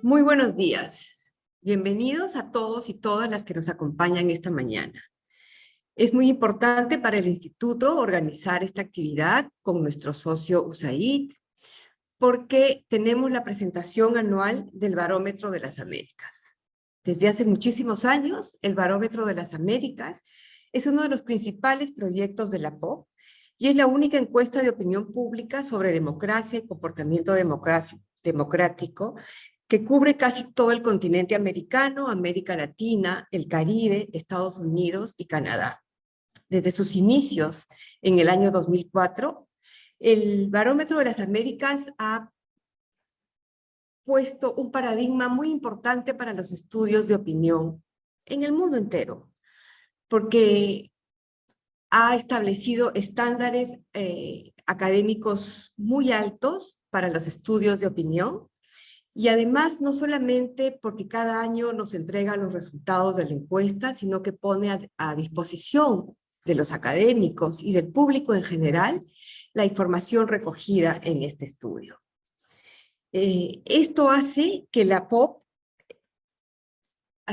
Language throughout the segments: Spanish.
Muy buenos días. Bienvenidos a todos y todas las que nos acompañan esta mañana. Es muy importante para el Instituto organizar esta actividad con nuestro socio USAID porque tenemos la presentación anual del Barómetro de las Américas. Desde hace muchísimos años, el Barómetro de las Américas es uno de los principales proyectos de la POC y es la única encuesta de opinión pública sobre democracia y comportamiento democrático que cubre casi todo el continente americano, América Latina, el Caribe, Estados Unidos y Canadá. Desde sus inicios en el año 2004, el Barómetro de las Américas ha puesto un paradigma muy importante para los estudios de opinión en el mundo entero, porque ha establecido estándares académicos muy altos para los estudios de opinión. Y además, no solamente porque cada año nos entrega los resultados de la encuesta, sino que pone a disposición de los académicos y del público en general la información recogida en este estudio. Esto hace que la POC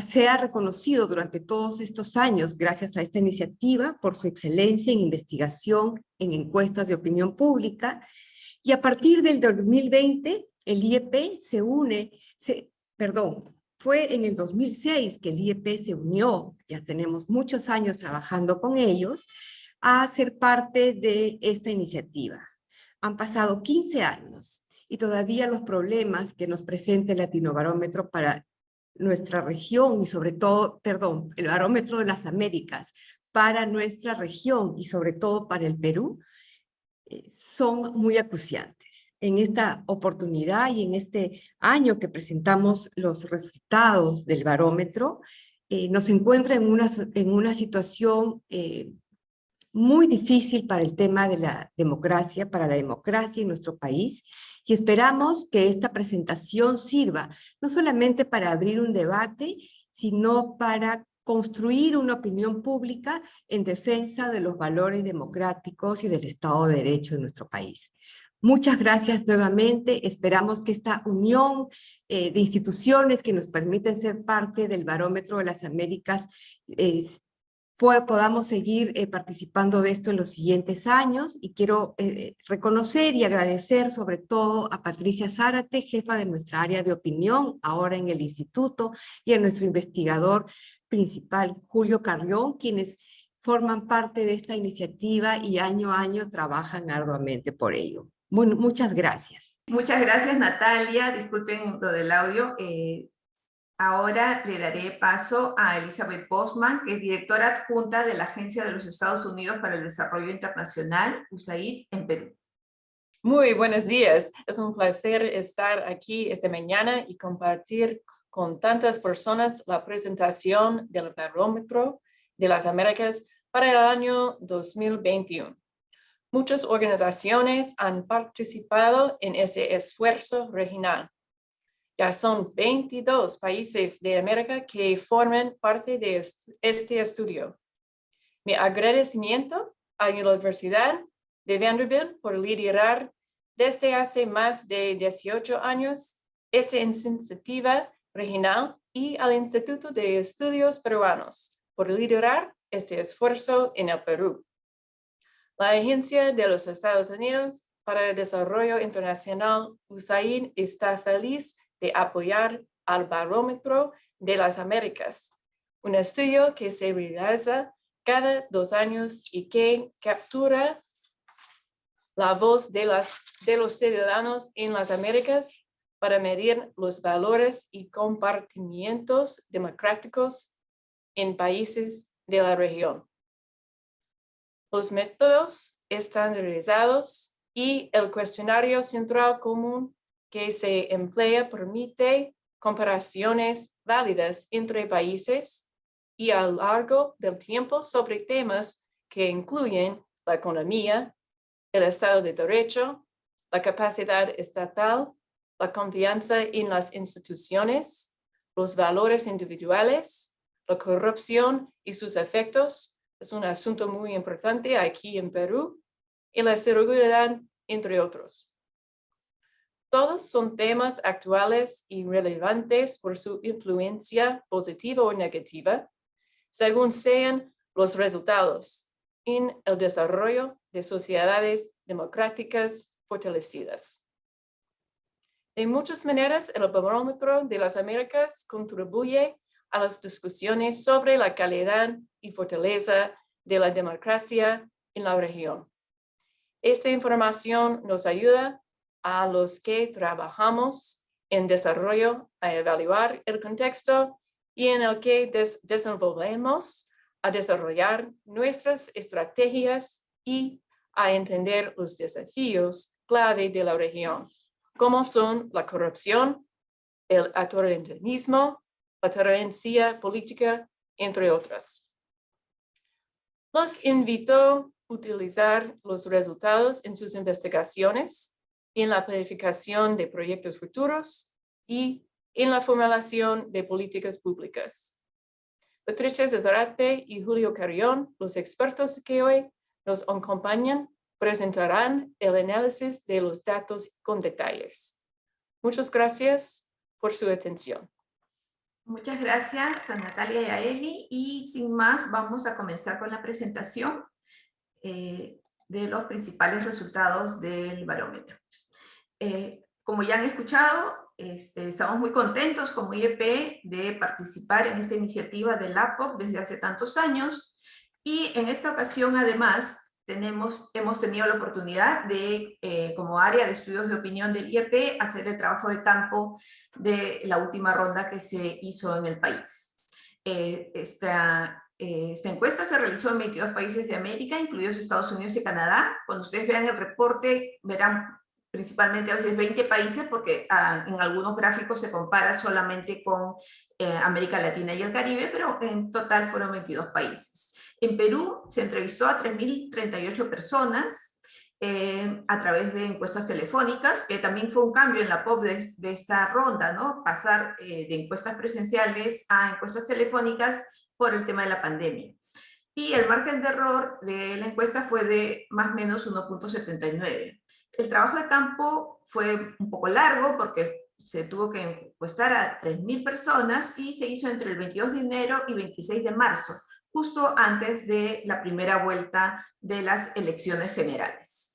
sea reconocido durante todos estos años, gracias a esta iniciativa, por su excelencia en investigación en encuestas de opinión pública. Y a partir del 2020, el IEP fue en el 2006 que el IEP se unió, ya tenemos muchos años trabajando con ellos, a ser parte de esta iniciativa. Han pasado 15 años y todavía los problemas que nos presenta el Latinobarómetro para nuestra región y sobre todo, el Barómetro de las Américas para nuestra región y sobre todo para el Perú, son muy acuciantes. En esta oportunidad y en este año que presentamos los resultados del barómetro, nos encuentra en una situación muy difícil para el tema de la democracia, para la democracia en nuestro país, y esperamos que esta presentación sirva no solamente para abrir un debate, sino para construir una opinión pública en defensa de los valores democráticos y del Estado de Derecho en nuestro país. Muchas gracias nuevamente. Esperamos que esta unión de instituciones que nos permiten ser parte del Barómetro de las Américas podamos seguir participando de esto en los siguientes años, y quiero reconocer y agradecer sobre todo a Patricia Zárate, jefa de nuestra área de opinión, ahora en el instituto, y a nuestro investigador principal, Julio Carrión, quienes forman parte de esta iniciativa y año a año trabajan arduamente por ello. Muchas gracias. Muchas gracias, Natalia. Disculpen lo del audio. Ahora le daré paso a Elizabeth Bosman, que es directora adjunta de la Agencia de los Estados Unidos para el Desarrollo Internacional, USAID, en Perú. Muy buenos días. Es un placer estar aquí esta mañana y compartir con tantas personas la presentación del Barómetro de las Américas para el año 2021. Muchas organizaciones han participado en este esfuerzo regional. Ya son 22 países de América que forman parte de este estudio. Mi agradecimiento a la Universidad de Vanderbilt por liderar desde hace más de 18 años esta iniciativa regional, y al Instituto de Estudios Peruanos por liderar este esfuerzo en el Perú. La Agencia de los Estados Unidos para el Desarrollo Internacional, USAID, está feliz de apoyar al Barómetro de las Américas, un estudio que se realiza cada 2 años y que captura la voz de los ciudadanos en las Américas para medir los valores y comportamientos democráticos en países de la región. Los métodos estandarizados y el cuestionario central común que se emplea permite comparaciones válidas entre países y a lo largo del tiempo sobre temas que incluyen la economía, el Estado de Derecho, la capacidad estatal, la confianza en las instituciones, los valores individuales, la corrupción y sus efectos. Es un asunto muy importante aquí en Perú, y la seguridad, entre otros. Todos son temas actuales y relevantes por su influencia positiva o negativa, según sean los resultados en el desarrollo de sociedades democráticas fortalecidas. De muchas maneras, el Barómetro de las Américas contribuye a las discusiones sobre la calidad y fortaleza de la democracia en la región. Esta información nos ayuda a los que trabajamos en desarrollo a evaluar el contexto y en el que desenvolvemos a desarrollar nuestras estrategias y a entender los desafíos clave de la región, como son la corrupción, el autoritarismo, la tolerancia política, entre otras. Los invito a utilizar los resultados en sus investigaciones, en la planificación de proyectos futuros y en la formulación de políticas públicas. Patricia Zárate y Julio Carrión, los expertos que hoy nos acompañan, presentarán el análisis de los datos con detalles. Muchas gracias por su atención. Muchas gracias a Natalia y a Emi, y sin más vamos a comenzar con la presentación de los principales resultados del barómetro. Como ya han escuchado, estamos muy contentos como IEP de participar en esta iniciativa del APOC desde hace tantos años, y en esta ocasión además hemos tenido la oportunidad de, como área de estudios de opinión del IEP, hacer el trabajo de campo de la última ronda que se hizo en el país. Esta encuesta se realizó en 22 países de América, incluidos Estados Unidos y Canadá. Cuando ustedes vean el reporte, verán principalmente a veces 20 países, porque en algunos gráficos se compara solamente con América Latina y el Caribe, pero en total fueron 22 países. En Perú se entrevistó a 3.038 personas a través de encuestas telefónicas, que también fue un cambio en la POP de esta ronda, ¿no? Pasar de encuestas presenciales a encuestas telefónicas por el tema de la pandemia. Y el margen de error de la encuesta fue de más o menos 1.79. El trabajo de campo fue un poco largo porque se tuvo que encuestar a 3.000 personas y se hizo entre el 22 de enero y 26 de marzo, justo antes de la primera vuelta de las elecciones generales.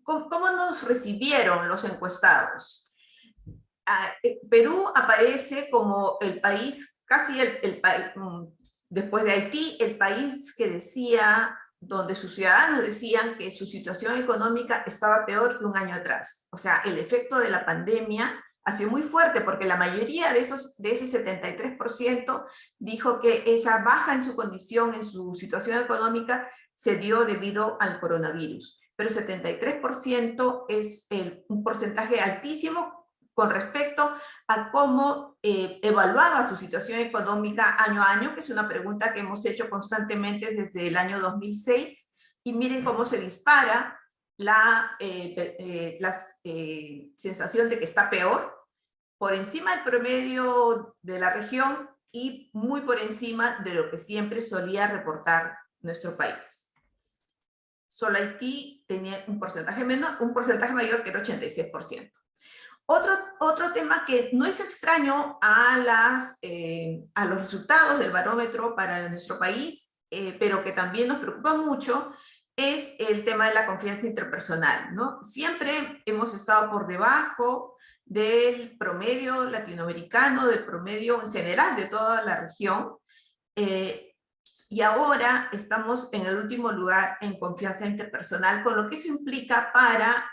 ¿Cómo nos recibieron los encuestados? Perú aparece como el país, casi después de Haití, el país que decía, donde sus ciudadanos decían que su situación económica estaba peor que un año atrás. O sea, el efecto de la pandemia ha sido muy fuerte, porque la mayoría de ese 73% dijo que esa baja en su condición, en su situación económica, se dio debido al coronavirus. Pero 73% es un porcentaje altísimo con respecto a cómo evaluaba su situación económica año a año, que es una pregunta que hemos hecho constantemente desde el año 2006, y miren cómo se dispara la sensación de que está peor, por encima del promedio de la región y muy por encima de lo que siempre solía reportar nuestro país. Solo Haití tenía un porcentaje mayor que el 86%. Otro tema que no es extraño a los resultados del barómetro para nuestro país, pero que también nos preocupa mucho, es el tema de la confianza interpersonal, ¿no? Siempre hemos estado por debajo del promedio latinoamericano, del promedio en general de toda la región, y ahora estamos en el último lugar en confianza interpersonal, con lo que eso implica para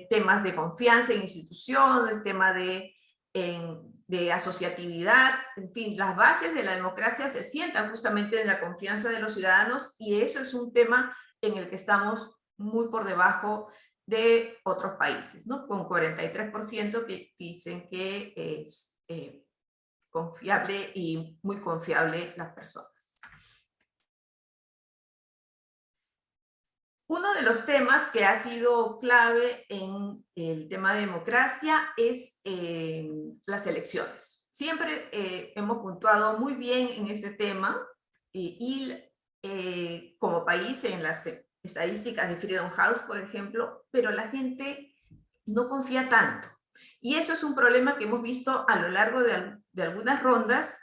temas de confianza en instituciones, tema de asociatividad, en fin, las bases de la democracia se sientan justamente en la confianza de los ciudadanos, y eso es un tema en el que estamos muy por debajo de otros países, ¿no? Con 43% que dicen que es confiable y muy confiable las personas. Uno de los temas que ha sido clave en el tema de democracia es las elecciones. Siempre hemos puntuado muy bien en este tema y como país en las estadísticas de Freedom House, por ejemplo, pero la gente no confía tanto. Y eso es un problema que hemos visto a lo largo de algunas rondas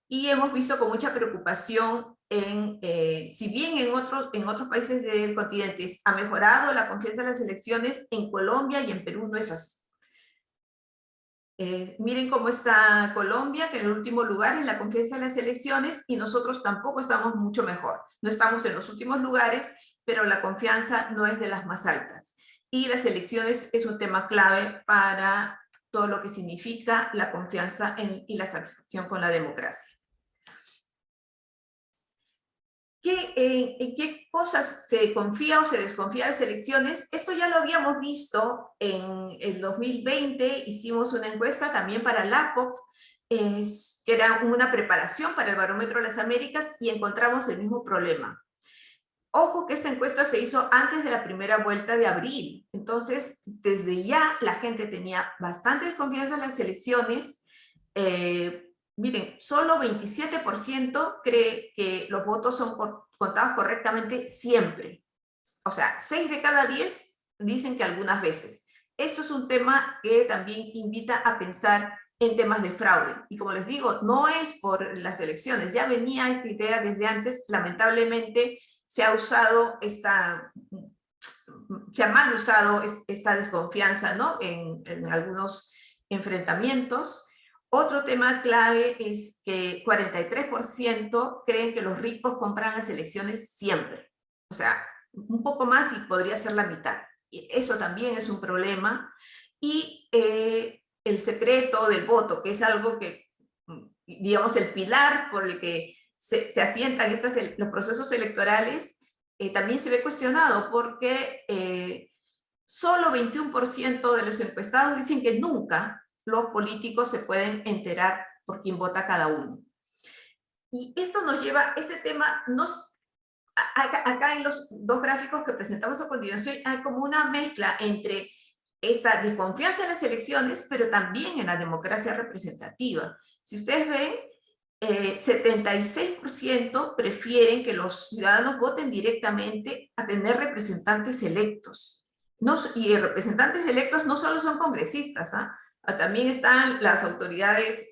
y hemos visto con mucha preocupación si bien en otros países del continente ha mejorado la confianza en las elecciones, en Colombia y en Perú no es así. Miren cómo está Colombia, que en el último lugar en la confianza en las elecciones, y nosotros tampoco estamos mucho mejor. No estamos en los últimos lugares, pero la confianza no es de las más altas. Y las elecciones es un tema clave para todo lo que significa la confianza y la satisfacción con la democracia. ¿En qué cosas se confía o se desconfía de las elecciones? Esto ya lo habíamos visto en el 2020, hicimos una encuesta también para la APOP, que era una preparación para el Barómetro de las Américas, y encontramos el mismo problema. Ojo que esta encuesta se hizo antes de la primera vuelta de abril, entonces desde ya la gente tenía bastante desconfianza en las elecciones. Miren, solo 27% cree que los votos son contados correctamente siempre. O sea, 6 de cada 10 dicen que algunas veces. Esto es un tema que también invita a pensar en temas de fraude. Y como les digo, no es por las elecciones, ya venía esta idea desde antes. Lamentablemente se ha usado se ha mal usado esta desconfianza, ¿no? En algunos enfrentamientos. Otro tema clave es que 43% creen que los ricos compran las elecciones siempre. O sea, un poco más y podría ser la mitad. Y eso también es un problema. Y el secreto del voto, que es algo que, digamos, el pilar por el que se asientan los procesos electorales, también se ve cuestionado porque solo 21% de los encuestados dicen que nunca los políticos se pueden enterar por quién vota cada uno. Y esto nos lleva, ese tema, acá en los dos gráficos que presentamos a continuación, hay como una mezcla entre esta desconfianza en las elecciones, pero también en la democracia representativa. Si ustedes ven, 76% prefieren que los ciudadanos voten directamente a tener representantes electos. Y representantes electos no solo son congresistas, también están las autoridades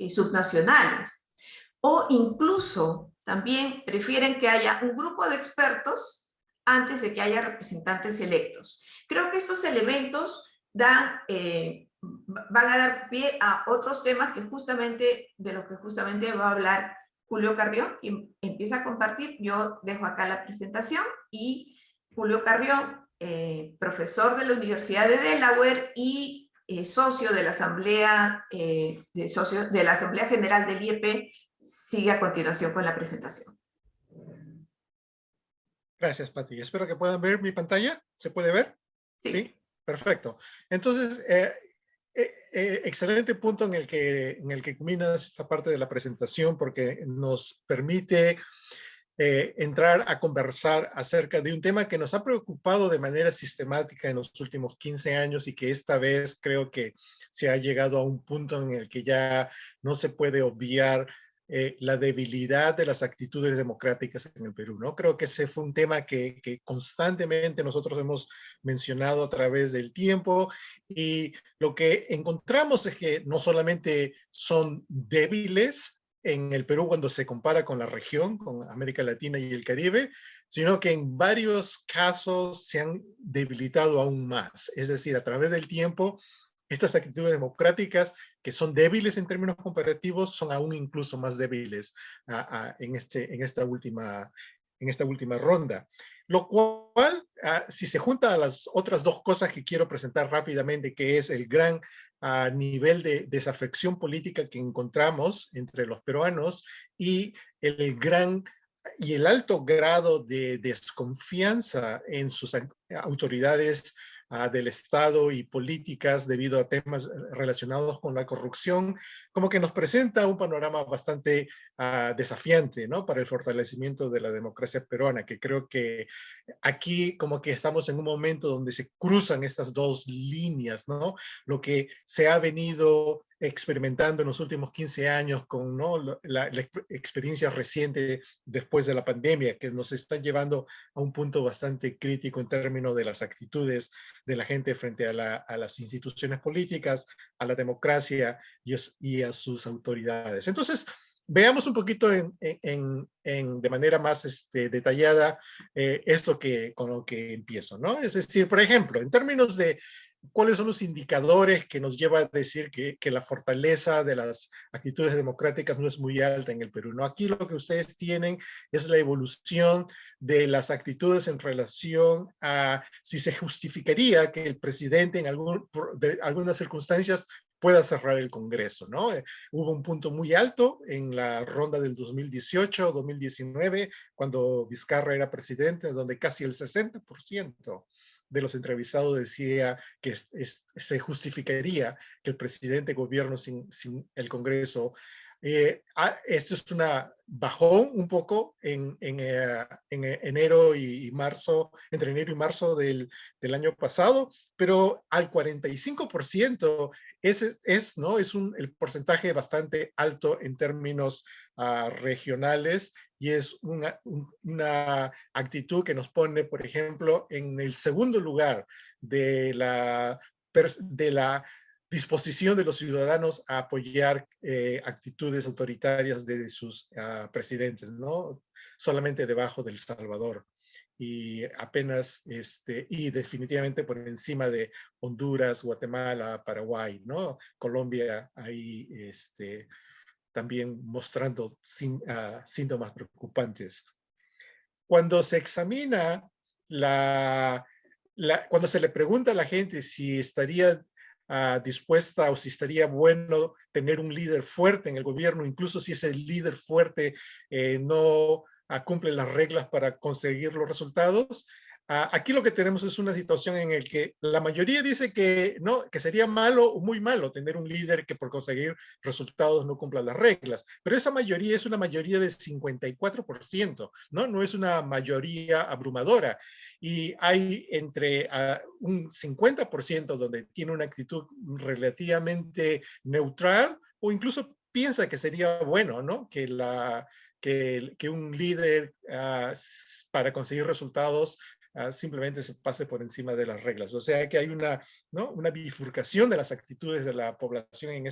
subnacionales. O incluso también prefieren que haya un grupo de expertos antes de que haya representantes electos. Creo que estos elementos van a dar pie a otros temas de los que justamente va a hablar Julio Carrión, quien empieza a compartir. Yo dejo acá la presentación y Julio Carrión, profesor de la Universidad de Delaware y socio de la Asamblea General del IEP, sigue a continuación con la presentación. Gracias, Pati. Espero que puedan ver mi pantalla. ¿Se puede ver? Sí. Perfecto. Entonces, excelente punto en el que culminas esta parte de la presentación, porque nos permite entrar a conversar acerca de un tema que nos ha preocupado de manera sistemática en los últimos 15 años y que esta vez creo que se ha llegado a un punto en el que ya no se puede obviar la debilidad de las actitudes democráticas en el Perú, ¿no? Creo que ese fue un tema que constantemente nosotros hemos mencionado a través del tiempo, y lo que encontramos es que no solamente son débiles en el Perú cuando se compara con la región, con América Latina y el Caribe, sino que en varios casos se han debilitado aún más. Es decir, a través del tiempo, estas actitudes democráticas que son débiles en términos comparativos son aún incluso más débiles en esta última ronda. Lo cual, si se junta a las otras dos cosas que quiero presentar rápidamente, que es el gran nivel de desafección política que encontramos entre los peruanos y el alto grado de desconfianza en sus autoridades del Estado y políticas debido a temas relacionados con la corrupción, como que nos presenta un panorama bastante desafiante, ¿no? Para el fortalecimiento de la democracia peruana, que creo que aquí como que estamos en un momento donde se cruzan estas dos líneas, ¿no? Lo que se ha venido experimentando en los últimos 15 años con, ¿no?, la experiencia reciente después de la pandemia, que nos está llevando a un punto bastante crítico en términos de las actitudes de la gente frente a las instituciones políticas, a la democracia y a sus autoridades. Entonces, veamos un poquito de manera más detallada esto con lo que empiezo, ¿no? Es decir, por ejemplo, en términos de cuáles son los indicadores que nos lleva a decir que la fortaleza de las actitudes democráticas no es muy alta en el Perú, ¿no? Aquí lo que ustedes tienen es la evolución de las actitudes en relación a si se justificaría que el presidente en algunas circunstancias pueda cerrar el Congreso, ¿no? Hubo un punto muy alto en la ronda del 2018-2019, cuando Vizcarra era presidente, donde casi el 60% de los entrevistados decía que se justificaría que el presidente gobierne sin el Congreso. Esto es bajó un poco en enero y marzo, entre enero y marzo del año pasado, pero al 45% ¿no? El porcentaje bastante alto en términos regionales, y es una actitud que nos pone, por ejemplo, en el segundo lugar de la disposición de los ciudadanos a apoyar actitudes autoritarias de sus presidentes, ¿no? Solamente debajo de El Salvador. Y apenas, y definitivamente por encima de Honduras, Guatemala, Paraguay, ¿no? Colombia ahí, también mostrando síntomas preocupantes. Cuando se examina cuando se le pregunta a la gente si estaría dispuesta o si estaría bueno tener un líder fuerte en el gobierno, incluso si ese líder fuerte no cumple las reglas para conseguir los resultados, aquí lo que tenemos es una situación en la que la mayoría dice que no, que sería malo o muy malo tener un líder que por conseguir resultados no cumpla las reglas. Pero esa mayoría es una mayoría de 54%, ¿no? No es una mayoría abrumadora. Y hay entre un 50% donde tiene una actitud relativamente neutral o incluso piensa que sería bueno, ¿no? Que un líder para conseguir resultados simplemente se pase por encima de las reglas. O sea que hay ¿no?, una bifurcación de las actitudes de la población en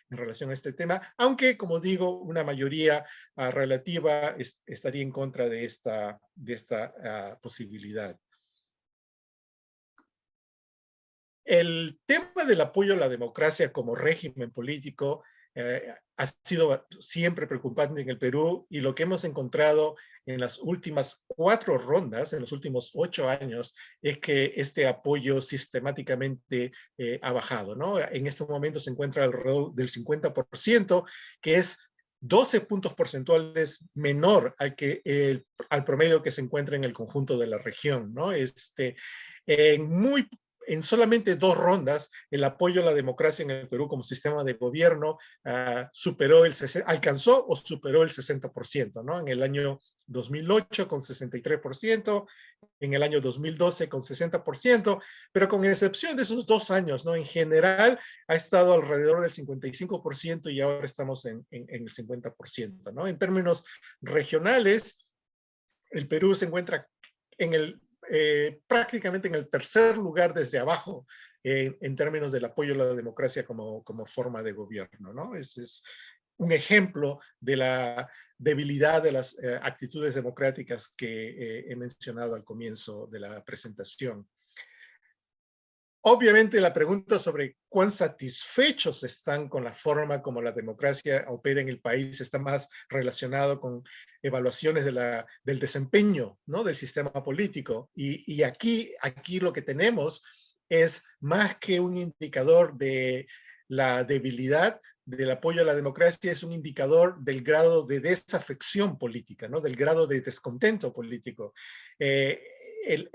relación a este tema, aunque, como digo, una mayoría relativa estaría en contra de esta posibilidad. El tema del apoyo a la democracia como régimen político ha sido siempre preocupante en el Perú, y lo que hemos encontrado en las últimas 4 rondas, en los últimos 8 años, es que este apoyo sistemáticamente ha bajado, ¿no? En este momento se encuentra alrededor del 50%, que es 12 puntos porcentuales menor al promedio que se encuentra en el conjunto de la región, ¿no? En solamente 2 rondas, el apoyo a la democracia en el Perú como sistema de gobierno alcanzó o superó el 60%, ¿no? En el año 2008 con 63%, en el año 2012 con 60%, pero con excepción de esos 2 años, ¿no? En general ha estado alrededor del 55% y ahora estamos en el 50%, ¿no? En términos regionales, el Perú se encuentra prácticamente en el tercer lugar desde abajo en términos del apoyo a la democracia como forma de gobierno, ¿no? Ese es un ejemplo de la debilidad de las actitudes democráticas que he mencionado al comienzo de la presentación. Obviamente la pregunta sobre cuán satisfechos están con la forma como la democracia opera en el país está más relacionado con evaluaciones del desempeño, ¿no?, del sistema político. Y aquí lo que tenemos es más que un indicador de la debilidad del apoyo a la democracia, es un indicador del grado de desafección política, ¿no?, del grado de descontento político. El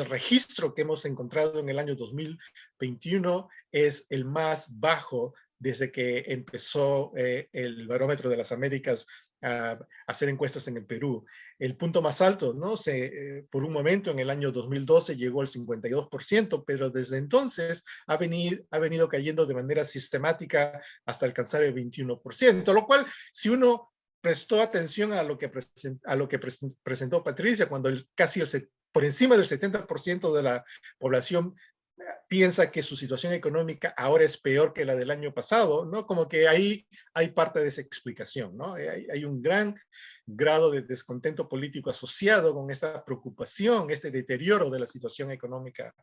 registro que hemos encontrado en el año 2021 es el más bajo desde que empezó el Barómetro de las Américas a hacer encuestas en el Perú. El punto más alto, ¿no? Por un momento en el año 2012 llegó al 52%, pero desde entonces ha venido cayendo de manera sistemática hasta alcanzar el 21%, lo cual, si uno prestó atención a lo que, presentó Patricia, cuando por encima del 70% de la población piensa que su situación económica ahora es peor que la del año pasado, ¿no? Como que ahí hay parte de esa explicación, ¿no? Hay un gran grado de descontento político asociado con esta preocupación, este deterioro de la situación económica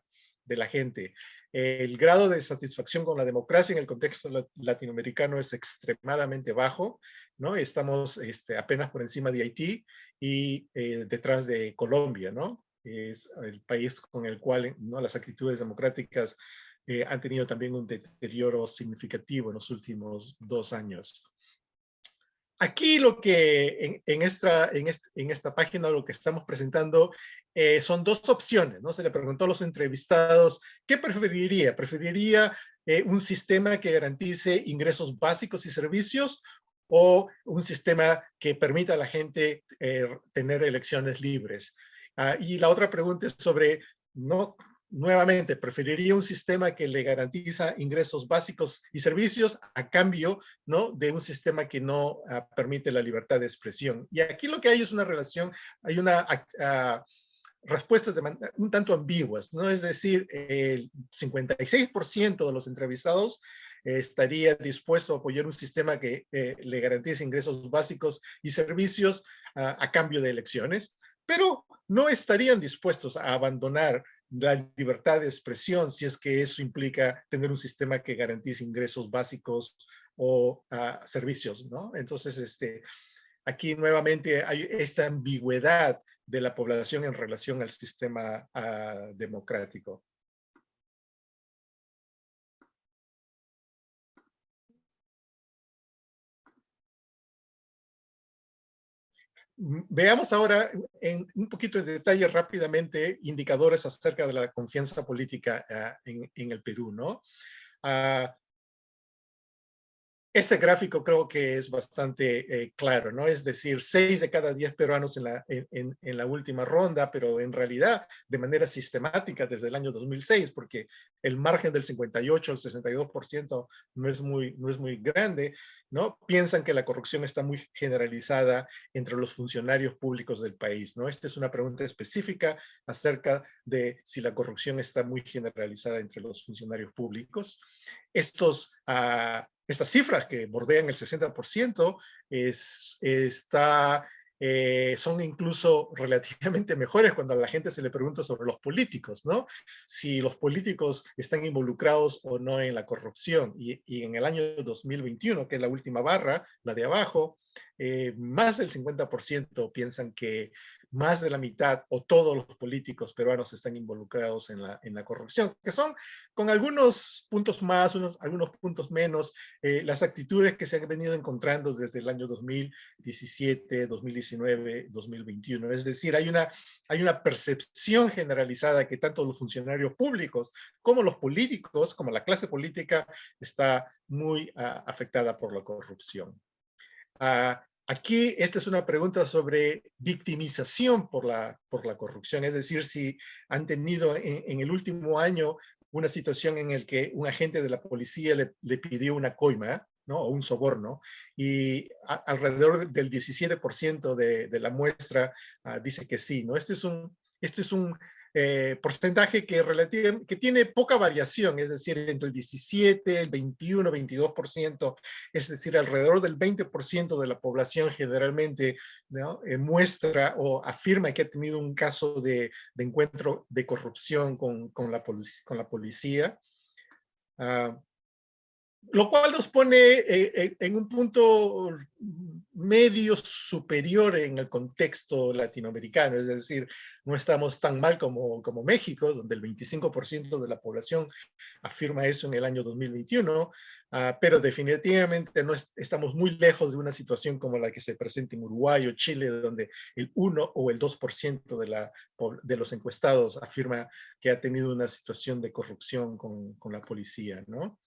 de la gente. El grado de satisfacción con la democracia en el contexto latinoamericano es extremadamente bajo, ¿no? Estamos apenas por encima de Haití y detrás de Colombia, ¿no? Es el país con el cual, ¿no?, las actitudes democráticas han tenido también un deterioro significativo en los últimos 2 años. Aquí lo que en esta página lo que estamos presentando son 2 opciones, ¿no? Se le preguntó a los entrevistados, ¿qué preferiría? ¿Preferiría un sistema que garantice ingresos básicos y servicios o un sistema que permita a la gente tener elecciones libres? Y la otra pregunta es sobre, ¿no?, nuevamente, preferiría un sistema que le garantiza ingresos básicos y servicios a cambio, ¿no?, de un sistema que no permite la libertad de expresión. Y aquí lo que hay es una relación, hay respuestas un tanto ambiguas, ¿no? Es decir, el 56% de los entrevistados estaría dispuesto a apoyar un sistema que le garantice ingresos básicos y servicios a cambio de elecciones, pero no estarían dispuestos a abandonar la libertad de expresión si es que eso implica tener un sistema que garantice ingresos básicos o servicios, ¿no? Entonces, aquí nuevamente hay esta ambigüedad de la población en relación al sistema democrático. Veamos ahora en un poquito de detalle rápidamente indicadores acerca de la confianza política en el Perú, ¿no? Este gráfico creo que es bastante claro, ¿no? Es decir, 6 de cada 10 peruanos en la última ronda, pero en realidad de manera sistemática desde el año 2006, porque el margen del 58 al 62% no es muy grande, ¿no? Piensan que la corrupción está muy generalizada entre los funcionarios públicos del país, ¿no? Esta es una pregunta específica acerca de si la corrupción está muy generalizada entre los funcionarios públicos. Estas cifras que bordean el 60% son incluso relativamente mejores cuando a la gente se le pregunta sobre los políticos, ¿no? Si los políticos están involucrados o no en la corrupción. Y en el año 2021, que es la última barra, la de abajo, más del 50% piensan que más de la mitad o todos los políticos peruanos están involucrados en la corrupción, que son con algunos puntos más, algunos puntos menos, las actitudes que se han venido encontrando desde el año 2017, 2019, 2021. Es decir, hay una percepción generalizada que tanto los funcionarios públicos como los políticos, como la clase política, está muy afectada por la corrupción. Aquí esta es una pregunta sobre victimización por la corrupción, es decir, si han tenido en el último año una situación en la que un agente de la policía le pidió una coima, ¿no?, o un soborno, y alrededor del 17% de la muestra dice que sí, ¿no? Este es un porcentaje que tiene poca variación, es decir, entre el 17, el 21, 22%, es decir, alrededor del 20% de la población generalmente, ¿no?, muestra o afirma que ha tenido un caso de encuentro de corrupción con la policía. Lo cual nos pone en un punto medio superior en el contexto latinoamericano, es decir, no estamos tan mal como México, donde el 25% de la población afirma eso en el año 2021, pero definitivamente no estamos muy lejos de una situación como la que se presenta en Uruguay o Chile, donde el 1 o el 2% de los encuestados afirma que ha tenido una situación de corrupción con la policía, ¿no?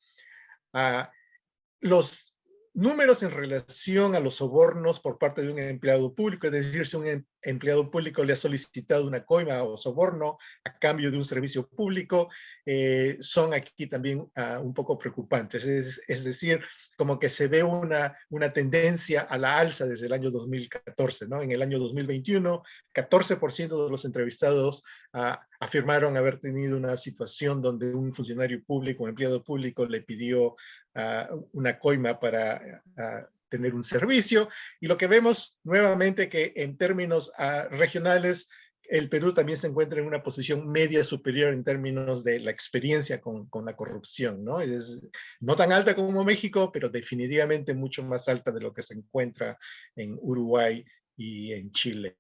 los números en relación a los sobornos por parte de un empleado público, es decir, si un empleado público le ha solicitado una coima o soborno a cambio de un servicio público, son aquí también un poco preocupantes. Es decir, como que se ve una tendencia a la alza desde el año 2014, ¿no? En el año 2021, 14% de los entrevistados afirmaron haber tenido una situación donde un funcionario público, un empleado público le pidió una coima para tener un servicio. Y lo que vemos nuevamente que en términos regionales, el Perú también se encuentra en una posición media superior en términos de la experiencia con la corrupción, ¿no? Es no tan alta como México, pero definitivamente mucho más alta de lo que se encuentra en Uruguay y en Chile.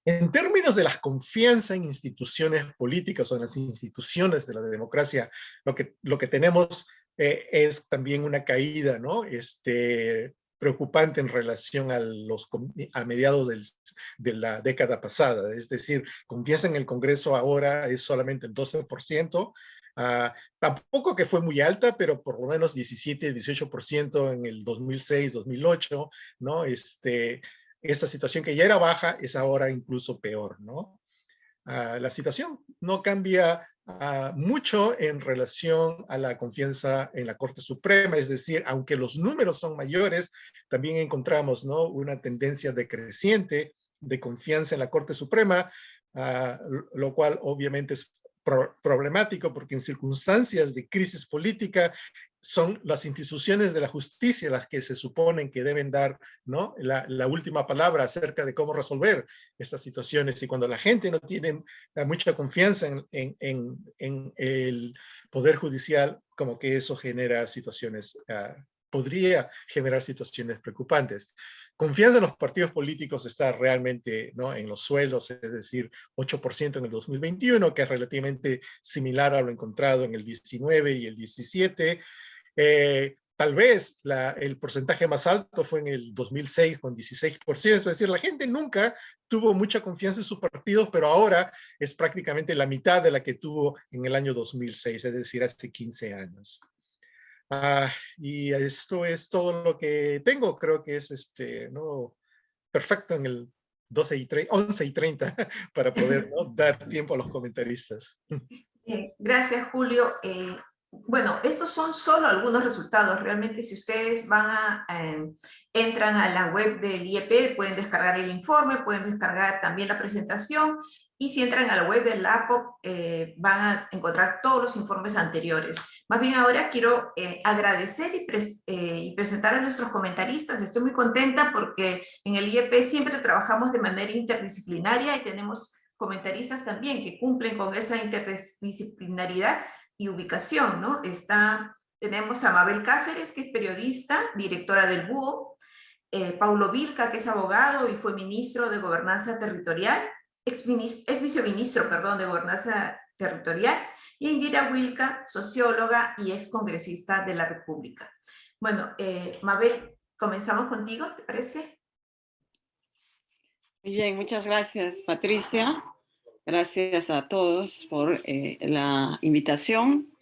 En términos de la confianza en instituciones políticas o en las instituciones de la democracia, lo que tenemos es también una caída, ¿no? Preocupante en relación a mediados de la década pasada. Es decir, confianza en el Congreso ahora es solamente el 12%. Tampoco que fue muy alta, pero por lo menos 17, 18% en el 2006, 2008, ¿no? Esa situación que ya era baja es ahora incluso peor, ¿no? La situación no cambia mucho en relación a la confianza en la Corte Suprema, es decir, aunque los números son mayores, también encontramos, ¿no?, una tendencia decreciente de confianza en la Corte Suprema, lo cual obviamente es problemático porque en circunstancias de crisis política son las instituciones de la justicia las que se suponen que deben dar, ¿no?, la última palabra acerca de cómo resolver estas situaciones. Y cuando la gente no tiene mucha confianza en el Poder Judicial, como que eso genera situaciones, podría generar situaciones preocupantes. Confianza en los partidos políticos está realmente, ¿no?, en los suelos, es decir, 8% en el 2021, que es relativamente similar a lo encontrado en el 19 y el 17. Tal vez el porcentaje más alto fue en el 2006 con 16%, es decir, la gente nunca tuvo mucha confianza en sus partidos, pero ahora es prácticamente la mitad de la que tuvo en el año 2006, es decir, hace 15 años. Y esto es todo lo que tengo, creo que es ¿no?, perfecto en el 11:30 para poder, ¿no?, dar tiempo a los comentaristas. Gracias, Julio. Bueno, estos son solo algunos resultados. Realmente, si ustedes entran a la web del IEP, pueden descargar el informe, pueden descargar también la presentación, y si entran a la web del APOP, van a encontrar todos los informes anteriores. Más bien ahora quiero agradecer y presentar a nuestros comentaristas. Estoy muy contenta porque en el IEP siempre trabajamos de manera interdisciplinaria y tenemos comentaristas también que cumplen con esa interdisciplinaridad y ubicación, ¿no? Tenemos a Mabel Cáceres, que es periodista, directora del Búho, Paulo Vilca, que es abogado y fue ministro de Gobernanza Territorial, ex viceministro, perdón, de Gobernanza Territorial, y Indira Wilca, socióloga y ex congresista de la República. Bueno, Mabel, comenzamos contigo, ¿te parece? Bien, muchas gracias, Patricia. Gracias a todos por la invitación.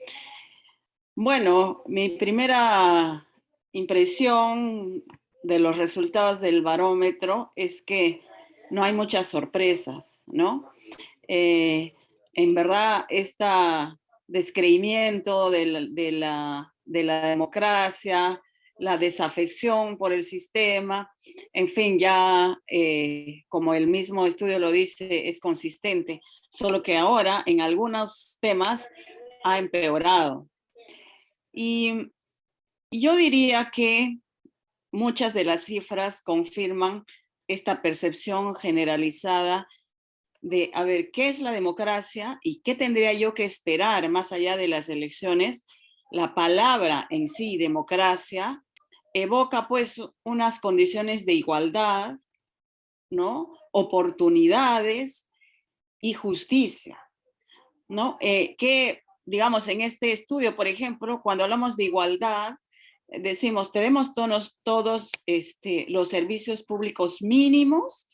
Bueno, mi primera impresión de los resultados del barómetro es que no hay muchas sorpresas, ¿no? En verdad, este descreimiento de la democracia, la desafección por el sistema, en fin, ya como el mismo estudio lo dice, es consistente, solo que ahora en algunos temas ha empeorado. Y yo diría que muchas de las cifras confirman esta percepción generalizada de, a ver, ¿qué es la democracia y qué tendría yo que esperar más allá de las elecciones? La palabra en sí, democracia, evoca pues unas condiciones de igualdad, ¿no?, oportunidades y justicia, ¿no? Que, digamos, en este estudio, por ejemplo, cuando hablamos de igualdad, decimos, tenemos todos los servicios públicos mínimos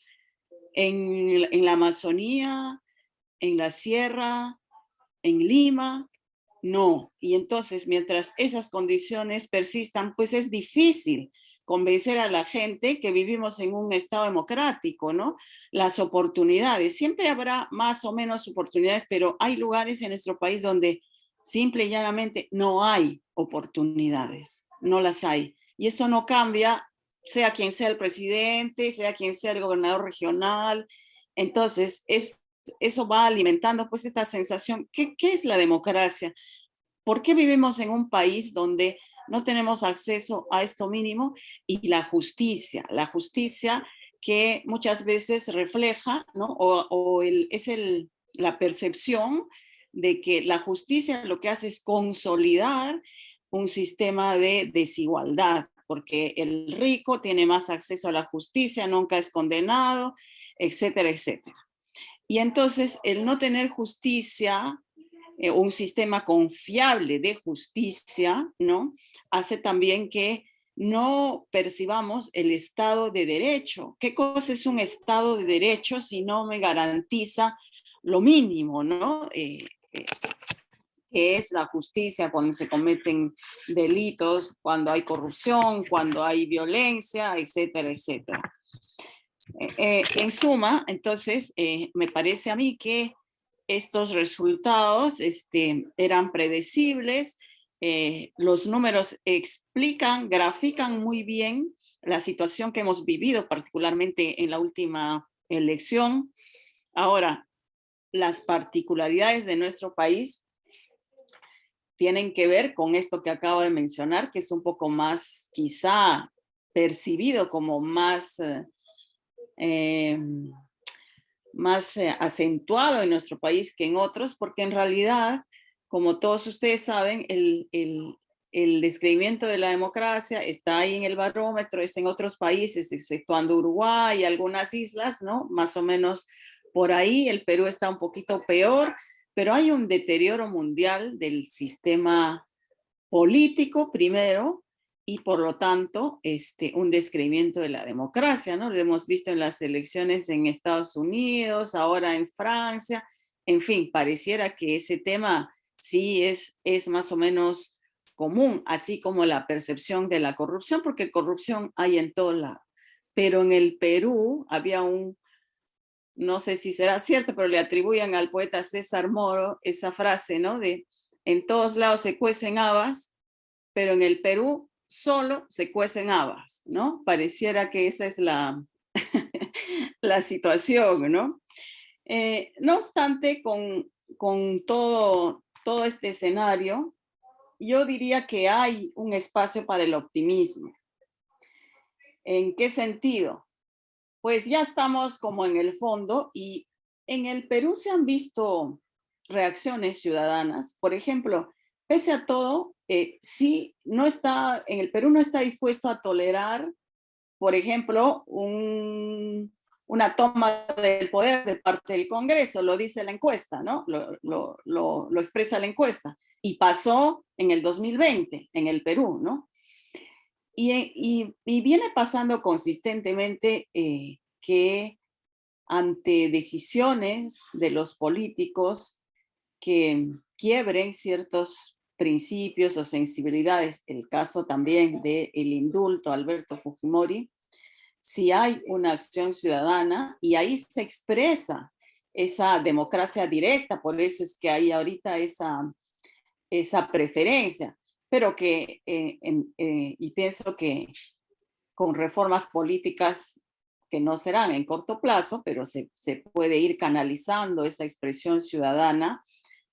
en la Amazonía, en la Sierra, en Lima, No. Y entonces, mientras esas condiciones persistan, pues es difícil convencer a la gente que vivimos en un Estado democrático, ¿no? Las oportunidades, siempre habrá más o menos oportunidades, pero hay lugares en nuestro país donde simple y llanamente no hay oportunidades, no las hay. Y eso no cambia, sea quien sea el presidente, sea quien sea el gobernador regional. Entonces, eso va alimentando pues esta sensación. ¿Qué es la democracia? ¿Por qué vivimos en un país donde no tenemos acceso a esto mínimo? Y la justicia que muchas veces refleja, ¿no? La percepción de que la justicia lo que hace es consolidar un sistema de desigualdad, porque el rico tiene más acceso a la justicia, nunca es condenado, etcétera, etcétera. Y entonces el no tener justicia, un sistema confiable de justicia, ¿no? Hace también que no percibamos el Estado de Derecho. ¿Qué cosa es un Estado de Derecho si no me garantiza lo mínimo, ¿no? Que es la justicia cuando se cometen delitos, cuando hay corrupción, cuando hay violencia, etcétera, etcétera. En suma, entonces, me parece a mí que estos resultados eran predecibles, los números grafican muy bien la situación que hemos vivido, particularmente en la última elección. Ahora, las particularidades de nuestro país tienen que ver con esto que acabo de mencionar, que es un poco más, quizá, percibido como más acentuado en nuestro país que en otros, porque en realidad, como todos ustedes saben, el describimiento de la democracia está ahí en el barómetro, es en otros países, exceptuando Uruguay y algunas islas, ¿no? Más o menos por ahí. El Perú está un poquito peor, pero hay un deterioro mundial del sistema político primero, y por lo tanto un descreimiento de la democracia, ¿no? Lo hemos visto en las elecciones en Estados Unidos, ahora en Francia, en fin, pareciera que ese tema sí es más o menos común, así como la percepción de la corrupción, porque corrupción hay en todo lado. Pero en el Perú había no sé si será cierto, pero le atribuyen al poeta César Moro esa frase, ¿no? De en todos lados se cuecen habas, pero en el Perú solo se cuecen habas, ¿no? Pareciera que esa es la situación, ¿no? No obstante, con todo este escenario, yo diría que hay un espacio para el optimismo. ¿En qué sentido? Pues ya estamos como en el fondo, y en el Perú se han visto reacciones ciudadanas. Por ejemplo, pese a todo, sí, en el Perú no está dispuesto a tolerar, por ejemplo, una toma del poder de parte del Congreso, lo dice la encuesta, ¿no? Lo expresa la encuesta. Y pasó en el 2020 en el Perú, ¿no? Y viene pasando consistentemente que ante decisiones de los políticos que quiebren ciertos principios o sensibilidades, el caso también del indulto a Alberto Fujimori, si hay una acción ciudadana y ahí se expresa esa democracia directa, por eso es que hay ahorita esa preferencia, pero y pienso que con reformas políticas que no serán en corto plazo, pero se puede ir canalizando esa expresión ciudadana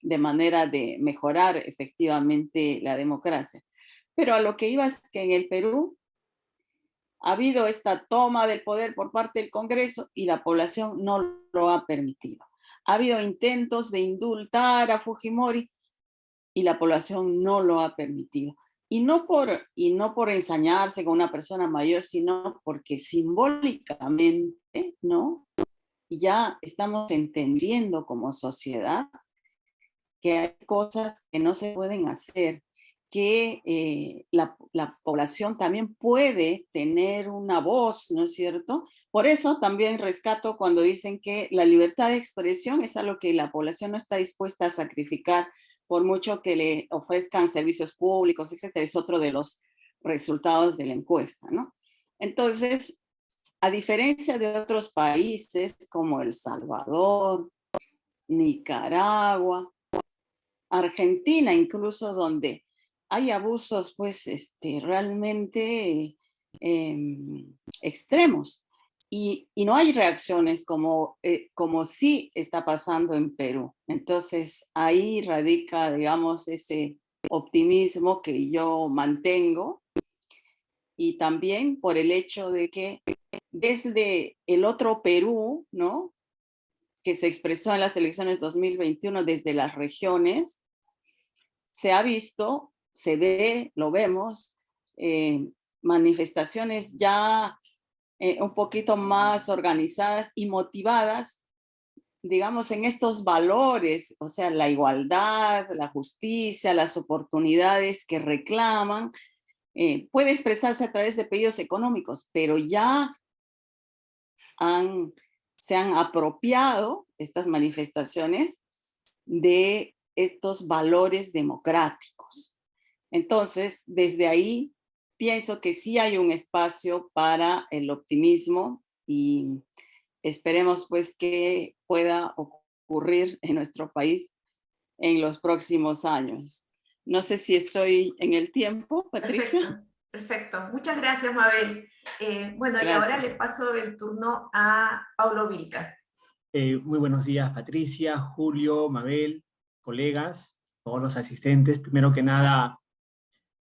de manera de mejorar efectivamente la democracia. Pero a lo que iba es que en el Perú ha habido esta toma del poder por parte del Congreso y la población no lo ha permitido. Ha habido intentos de indultar a Fujimori y la población no lo ha permitido. Y no por ensañarse con una persona mayor, sino porque simbólicamente, ¿no? Ya estamos entendiendo como sociedad que hay cosas que no se pueden hacer, que la población también puede tener una voz, ¿no es cierto? Por eso también rescato cuando dicen que la libertad de expresión es algo que la población no está dispuesta a sacrificar por mucho que le ofrezcan servicios públicos, etcétera, es otro de los resultados de la encuesta, ¿no? Entonces, a diferencia de otros países como El Salvador, Nicaragua, Argentina incluso, donde hay abusos pues realmente extremos y no hay reacciones como sí está pasando en Perú. Entonces ahí radica, digamos, ese optimismo que yo mantengo, y también por el hecho de que desde el otro Perú, ¿no?, que se expresó en las elecciones 2021 desde las regiones, se ha visto, se ve, lo vemos, manifestaciones ya un poquito más organizadas y motivadas, digamos, en estos valores, o sea, la igualdad, la justicia, las oportunidades que reclaman. Puede expresarse a través de pedidos económicos, pero ya se han apropiado estas manifestaciones de estos valores democráticos. Entonces, desde ahí pienso que sí hay un espacio para el optimismo y esperemos pues que pueda ocurrir en nuestro país en los próximos años. No sé si estoy en el tiempo, Patricia. Perfecto, perfecto. Muchas gracias, Mabel. Bueno, Gracias. Y ahora le paso el turno a Paulo Vilca. Muy buenos días, Patricia, Julio, Mabel, colegas, todos los asistentes. Primero que nada,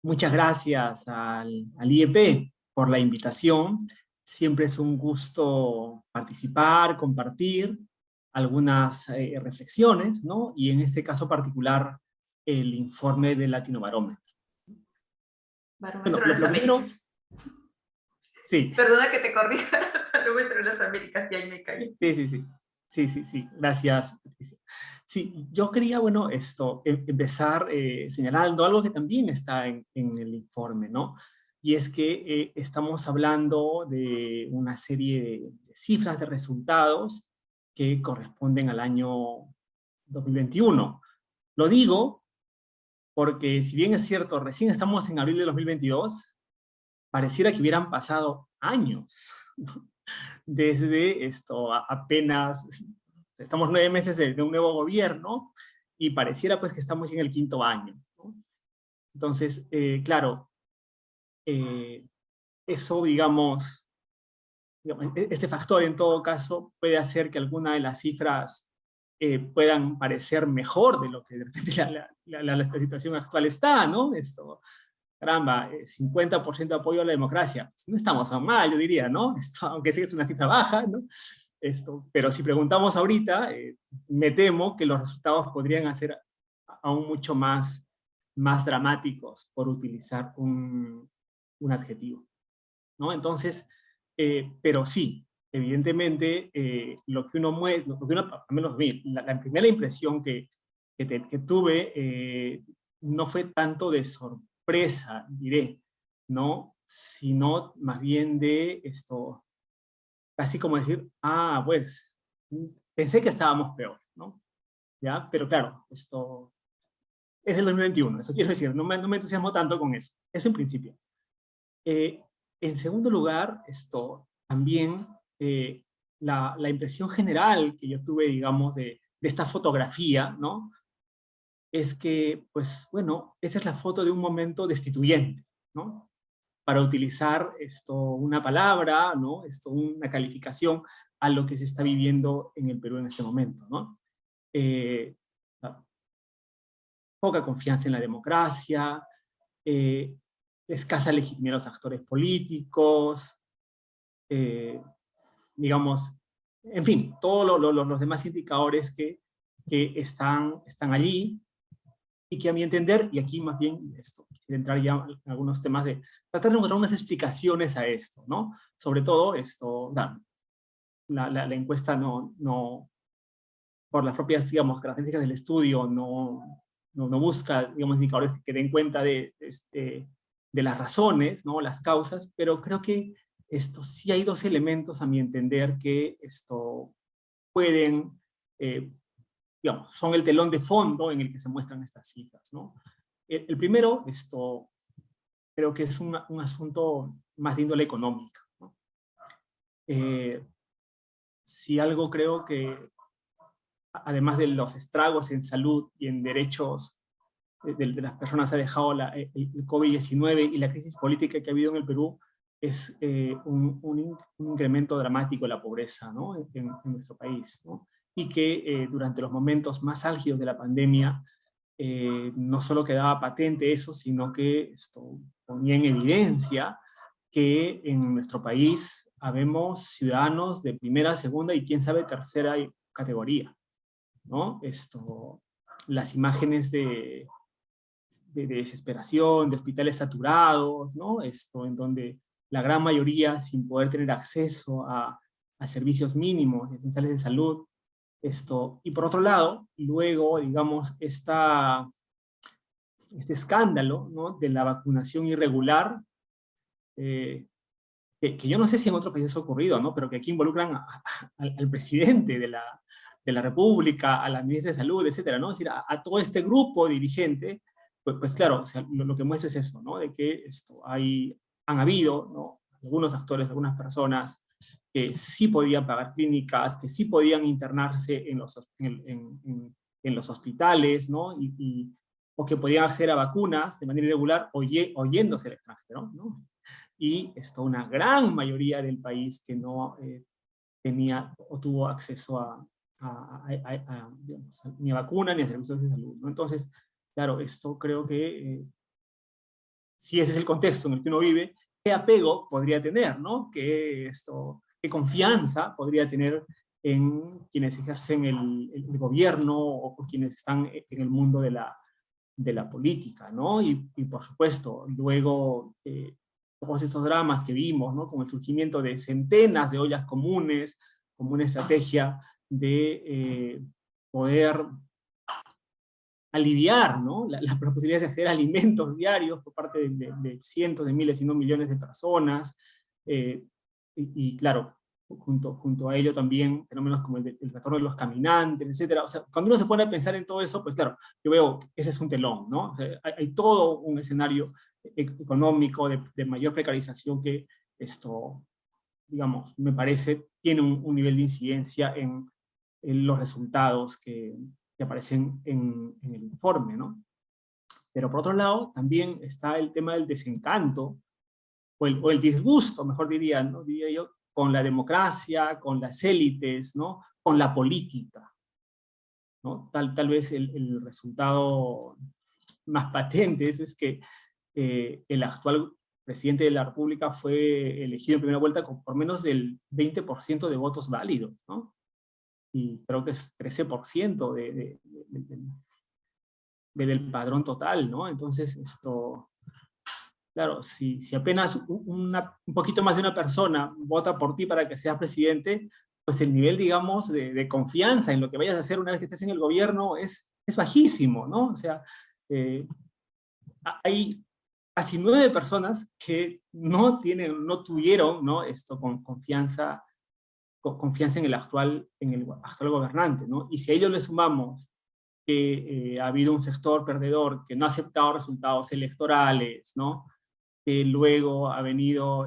muchas gracias al IEP por la invitación. Siempre es un gusto participar, compartir algunas reflexiones, ¿no? Y en este caso particular, el informe del Latinobarómetro. Barómetro de las Américas. Sí. Perdona que te corrija, Barómetro de las Américas, y ahí me caí. Sí. Gracias, Patricia. Sí, yo quería, bueno, empezar señalando algo que también está en el informe, ¿no? Y es que estamos hablando de una serie de cifras de resultados que corresponden al año 2021. Lo digo porque, si bien es cierto, recién estamos en abril de 2022, pareciera que hubieran pasado años, ¿no? Desde apenas, estamos 9 meses de un nuevo gobierno, y pareciera pues que estamos en el 5º año, ¿no? Entonces, claro, eso, digamos, este factor en todo caso puede hacer que alguna de las cifras puedan parecer mejor de lo que de repente la situación actual está, ¿no? Caramba, 50% de apoyo a la democracia. Pues no estamos tan mal, yo diría, ¿no? Aunque sé que es una cifra baja, ¿no? Pero si preguntamos ahorita, me temo que los resultados podrían ser aún mucho más dramáticos, por utilizar un adjetivo, ¿no? Entonces, pero sí, evidentemente, lo que uno, al menos a mí, la primera impresión que tuve no fue tanto de sorpresa, diré, ¿no? Sino más bien de casi como decir, pues, pensé que estábamos peor, ¿no? ¿Ya? Pero claro, esto es el 2021, eso quiero decir, no me entusiasmo tanto con eso en principio. En segundo lugar, también la impresión general que yo tuve, digamos, de esta fotografía, ¿no? Es que, pues, bueno, esa es la foto de un momento destituyente, ¿no? Para utilizar una palabra, ¿no? Una calificación a lo que se está viviendo en el Perú en este momento, ¿no? Poca confianza en la democracia, escasa legitimidad de los actores políticos, digamos, en fin, todos los demás indicadores que están allí, y que a mi entender, y aquí más bien quisiera entrar ya en algunos temas de tratar de encontrar unas explicaciones a esto, ¿no? Sobre todo la encuesta no, por las propias, digamos, características del estudio, no busca, digamos, indicadores que den cuenta de las razones, ¿no? Las causas, pero creo que sí hay 2 elementos, a mi entender, que pueden digamos, son el telón de fondo en el que se muestran estas cifras, ¿no? El primero, creo que es un asunto más de índole económica, ¿no? Si algo creo que, además de los estragos en salud y en derechos de las personas ha dejado el COVID-19 y la crisis política que ha habido en el Perú, es un incremento dramático de la pobreza, ¿no? en nuestro país, ¿no? Y que durante los momentos más álgidos de la pandemia, no solo quedaba patente eso, sino que esto ponía en evidencia que en nuestro país habemos ciudadanos de primera, segunda y quién sabe tercera categoría, ¿no? Las imágenes de desesperación, de hospitales saturados, ¿no? En donde la gran mayoría sin poder tener acceso a servicios mínimos y esenciales de salud. Y por otro lado, luego, digamos, este escándalo, ¿no? De la vacunación irregular, que yo no sé si en otros países ha ocurrido, ¿no? Pero que aquí involucran al presidente de la República, a la ministra de Salud, etcétera, ¿no? Es decir, a todo este grupo dirigente, pues claro, o sea, lo que muestra es eso, ¿no? De que han habido, ¿no? Algunos actores, algunas personas que sí podían pagar clínicas, que sí podían internarse en los hospitales, ¿no? O que podían acceder a vacunas de manera irregular o yéndose al extranjero, ¿no? Y una gran mayoría del país que no tenía o tuvo acceso digamos, ni a vacuna ni a servicios de salud, ¿no? Entonces, claro, esto creo que si ese es el contexto en el que uno vive, ¿qué apego podría tener, ¿no? ¿Qué confianza podría tener en quienes ejercen el gobierno o quienes están en el mundo de la política, ¿no? Y por supuesto, luego todos estos dramas que vimos, ¿no? Con el surgimiento de centenas de ollas comunes, como una estrategia de poder aliviar, ¿no? las posibilidades de acceder a alimentos diarios por parte de cientos de miles, si no millones de personas, y claro, junto a ello también fenómenos como el retorno de los caminantes, etcétera. O sea, cuando uno se pone a pensar en todo eso, pues claro, yo veo que ese es un telón, ¿no? O sea, hay todo un escenario económico de mayor precarización que digamos, me parece, tiene un nivel de incidencia en los resultados que aparecen en el informe, ¿no? Pero por otro lado, también está el tema del desencanto, o el disgusto, mejor diría, ¿no? Diría yo, con la democracia, con las élites, ¿no? Con la política, ¿no? Tal vez el resultado más patente es que el actual presidente de la República fue elegido en primera vuelta con por menos del 20% de votos válidos, ¿no? Y creo que es 13% del padrón total, ¿no? Entonces, claro, si apenas un poquito más de una persona vota por ti para que seas presidente, pues el nivel, digamos, de confianza en lo que vayas a hacer una vez que estés en el gobierno es bajísimo, ¿no? O sea, hay casi 9 personas que no tuvieron, ¿no? Con confianza en el actual gobernante, ¿no? Y si a ello le sumamos que ha habido un sector perdedor que no ha aceptado resultados electorales, ¿no? Que luego ha venido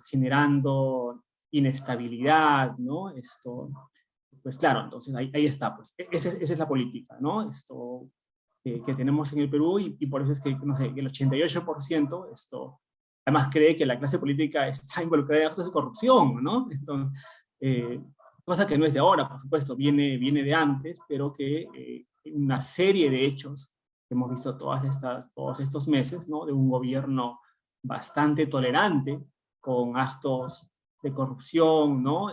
generando inestabilidad, ¿no? Pues claro, entonces ahí está, pues esa es la política, ¿no? Que tenemos en el Perú, y por eso es que, no sé, el 88% además cree que la clase política está involucrada en actos de corrupción, ¿no? Cosa que no es de ahora, por supuesto, viene de antes, pero que una serie de hechos que hemos visto todos estos meses, ¿no? De un gobierno bastante tolerante, con actos de corrupción, ¿no?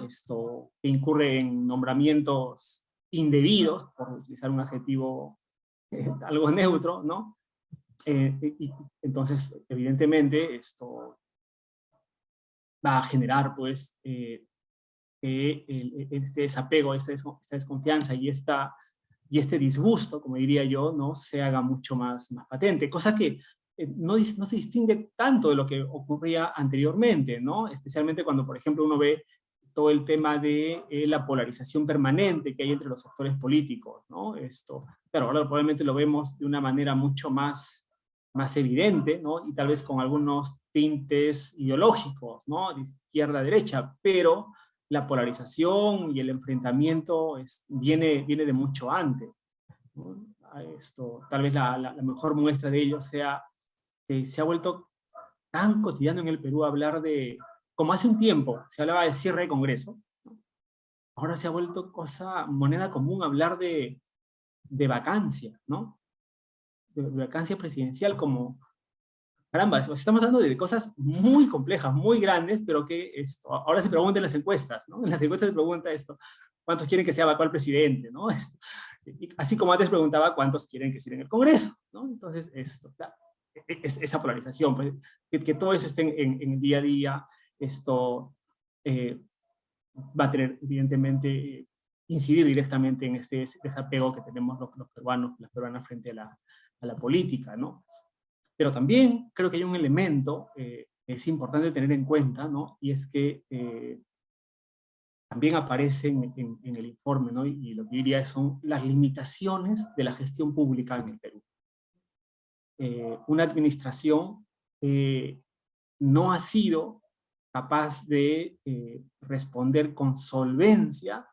Que incurre en nombramientos indebidos, por utilizar un adjetivo algo neutro, ¿no? Y entonces, evidentemente, esto va a generar, pues, este desapego, esta desconfianza y este disgusto, como diría yo, ¿no? Se haga mucho más patente, cosa que no se distingue tanto de lo que ocurría anteriormente, ¿no? Especialmente cuando, por ejemplo, uno ve todo el tema de la polarización permanente que hay entre los actores políticos, ¿no? Claro, ahora probablemente lo vemos de una manera mucho más evidente, ¿no? Y tal vez con algunos tintes ideológicos, ¿no? De izquierda a derecha, pero la polarización y el enfrentamiento viene de mucho antes, ¿no? Tal vez la mejor muestra de ello sea que se ha vuelto tan cotidiano en el Perú hablar de, como hace un tiempo se hablaba de cierre de Congreso, ¿no? Ahora se ha vuelto moneda común hablar de vacancia, ¿no? De vacancia presidencial, como, caramba, estamos hablando de cosas muy complejas, muy grandes, pero que ahora se pregunta en las encuestas, ¿no? En las encuestas se pregunta ¿cuántos quieren que sea evacuado el presidente, ¿no? Así como antes preguntaba cuántos quieren que sea en el Congreso, ¿no? Entonces, esa polarización, pues, que todo eso esté en el día a día, va a tener, evidentemente, incidir directamente en este desapego que tenemos los peruanos, las peruanas frente a la política, ¿no? Pero también creo que hay un elemento que es importante tener en cuenta, ¿no? Y es que también aparece en el informe, ¿no? Y lo que diría son las limitaciones de la gestión pública en el Perú. Una administración no ha sido capaz de responder con solvencia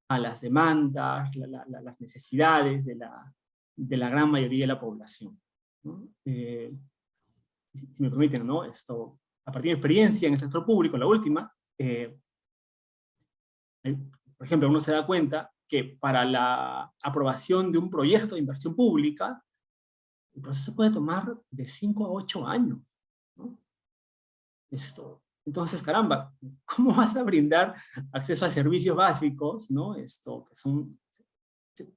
a las demandas, las necesidades de la gran mayoría de la población, ¿no? Si me permiten, ¿no? A partir de experiencia en el sector público, la última, por ejemplo, uno se da cuenta que para la aprobación de un proyecto de inversión pública, el proceso puede tomar de 5 a 8 años, ¿no? Entonces, caramba, ¿cómo vas a brindar acceso a servicios básicos, ¿no? Que son,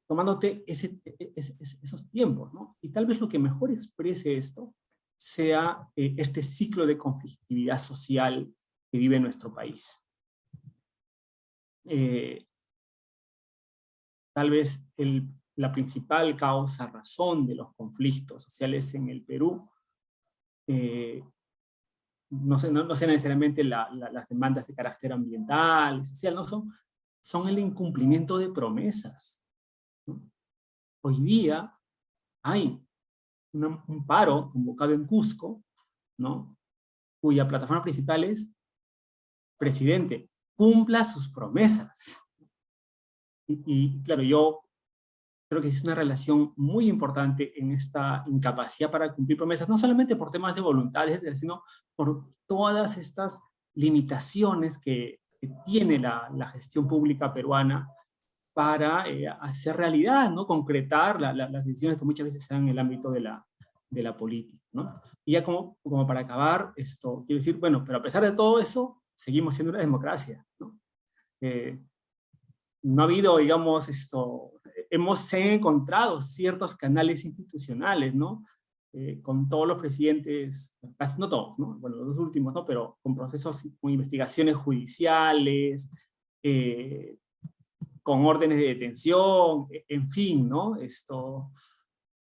tomándote esos tiempos, ¿no? Y tal vez lo que mejor exprese esto sea este ciclo de conflictividad social que vive nuestro país. Tal vez la principal causa, razón de los conflictos sociales en el Perú no sean necesariamente las demandas de carácter ambiental y social, no son el incumplimiento de promesas, ¿no? Hoy día hay un paro convocado en Cusco, ¿no? Cuya plataforma principal es: presidente, cumpla sus promesas. Y claro, yo creo que es una relación muy importante en esta incapacidad para cumplir promesas, no solamente por temas de voluntades, sino por todas estas limitaciones que tiene la gestión pública peruana para hacer realidad, ¿no? Concretar las decisiones que muchas veces se dan en el ámbito de la política, ¿no? Y ya como para acabar, quiero decir, bueno, pero a pesar de todo eso, seguimos siendo una democracia, ¿no? No ha habido, digamos, se han encontrado ciertos canales institucionales, ¿no? Con todos los presidentes, casi no todos, ¿no? Bueno, los dos últimos, ¿no? Pero con procesos, con investigaciones judiciales, con órdenes de detención, en fin, ¿no?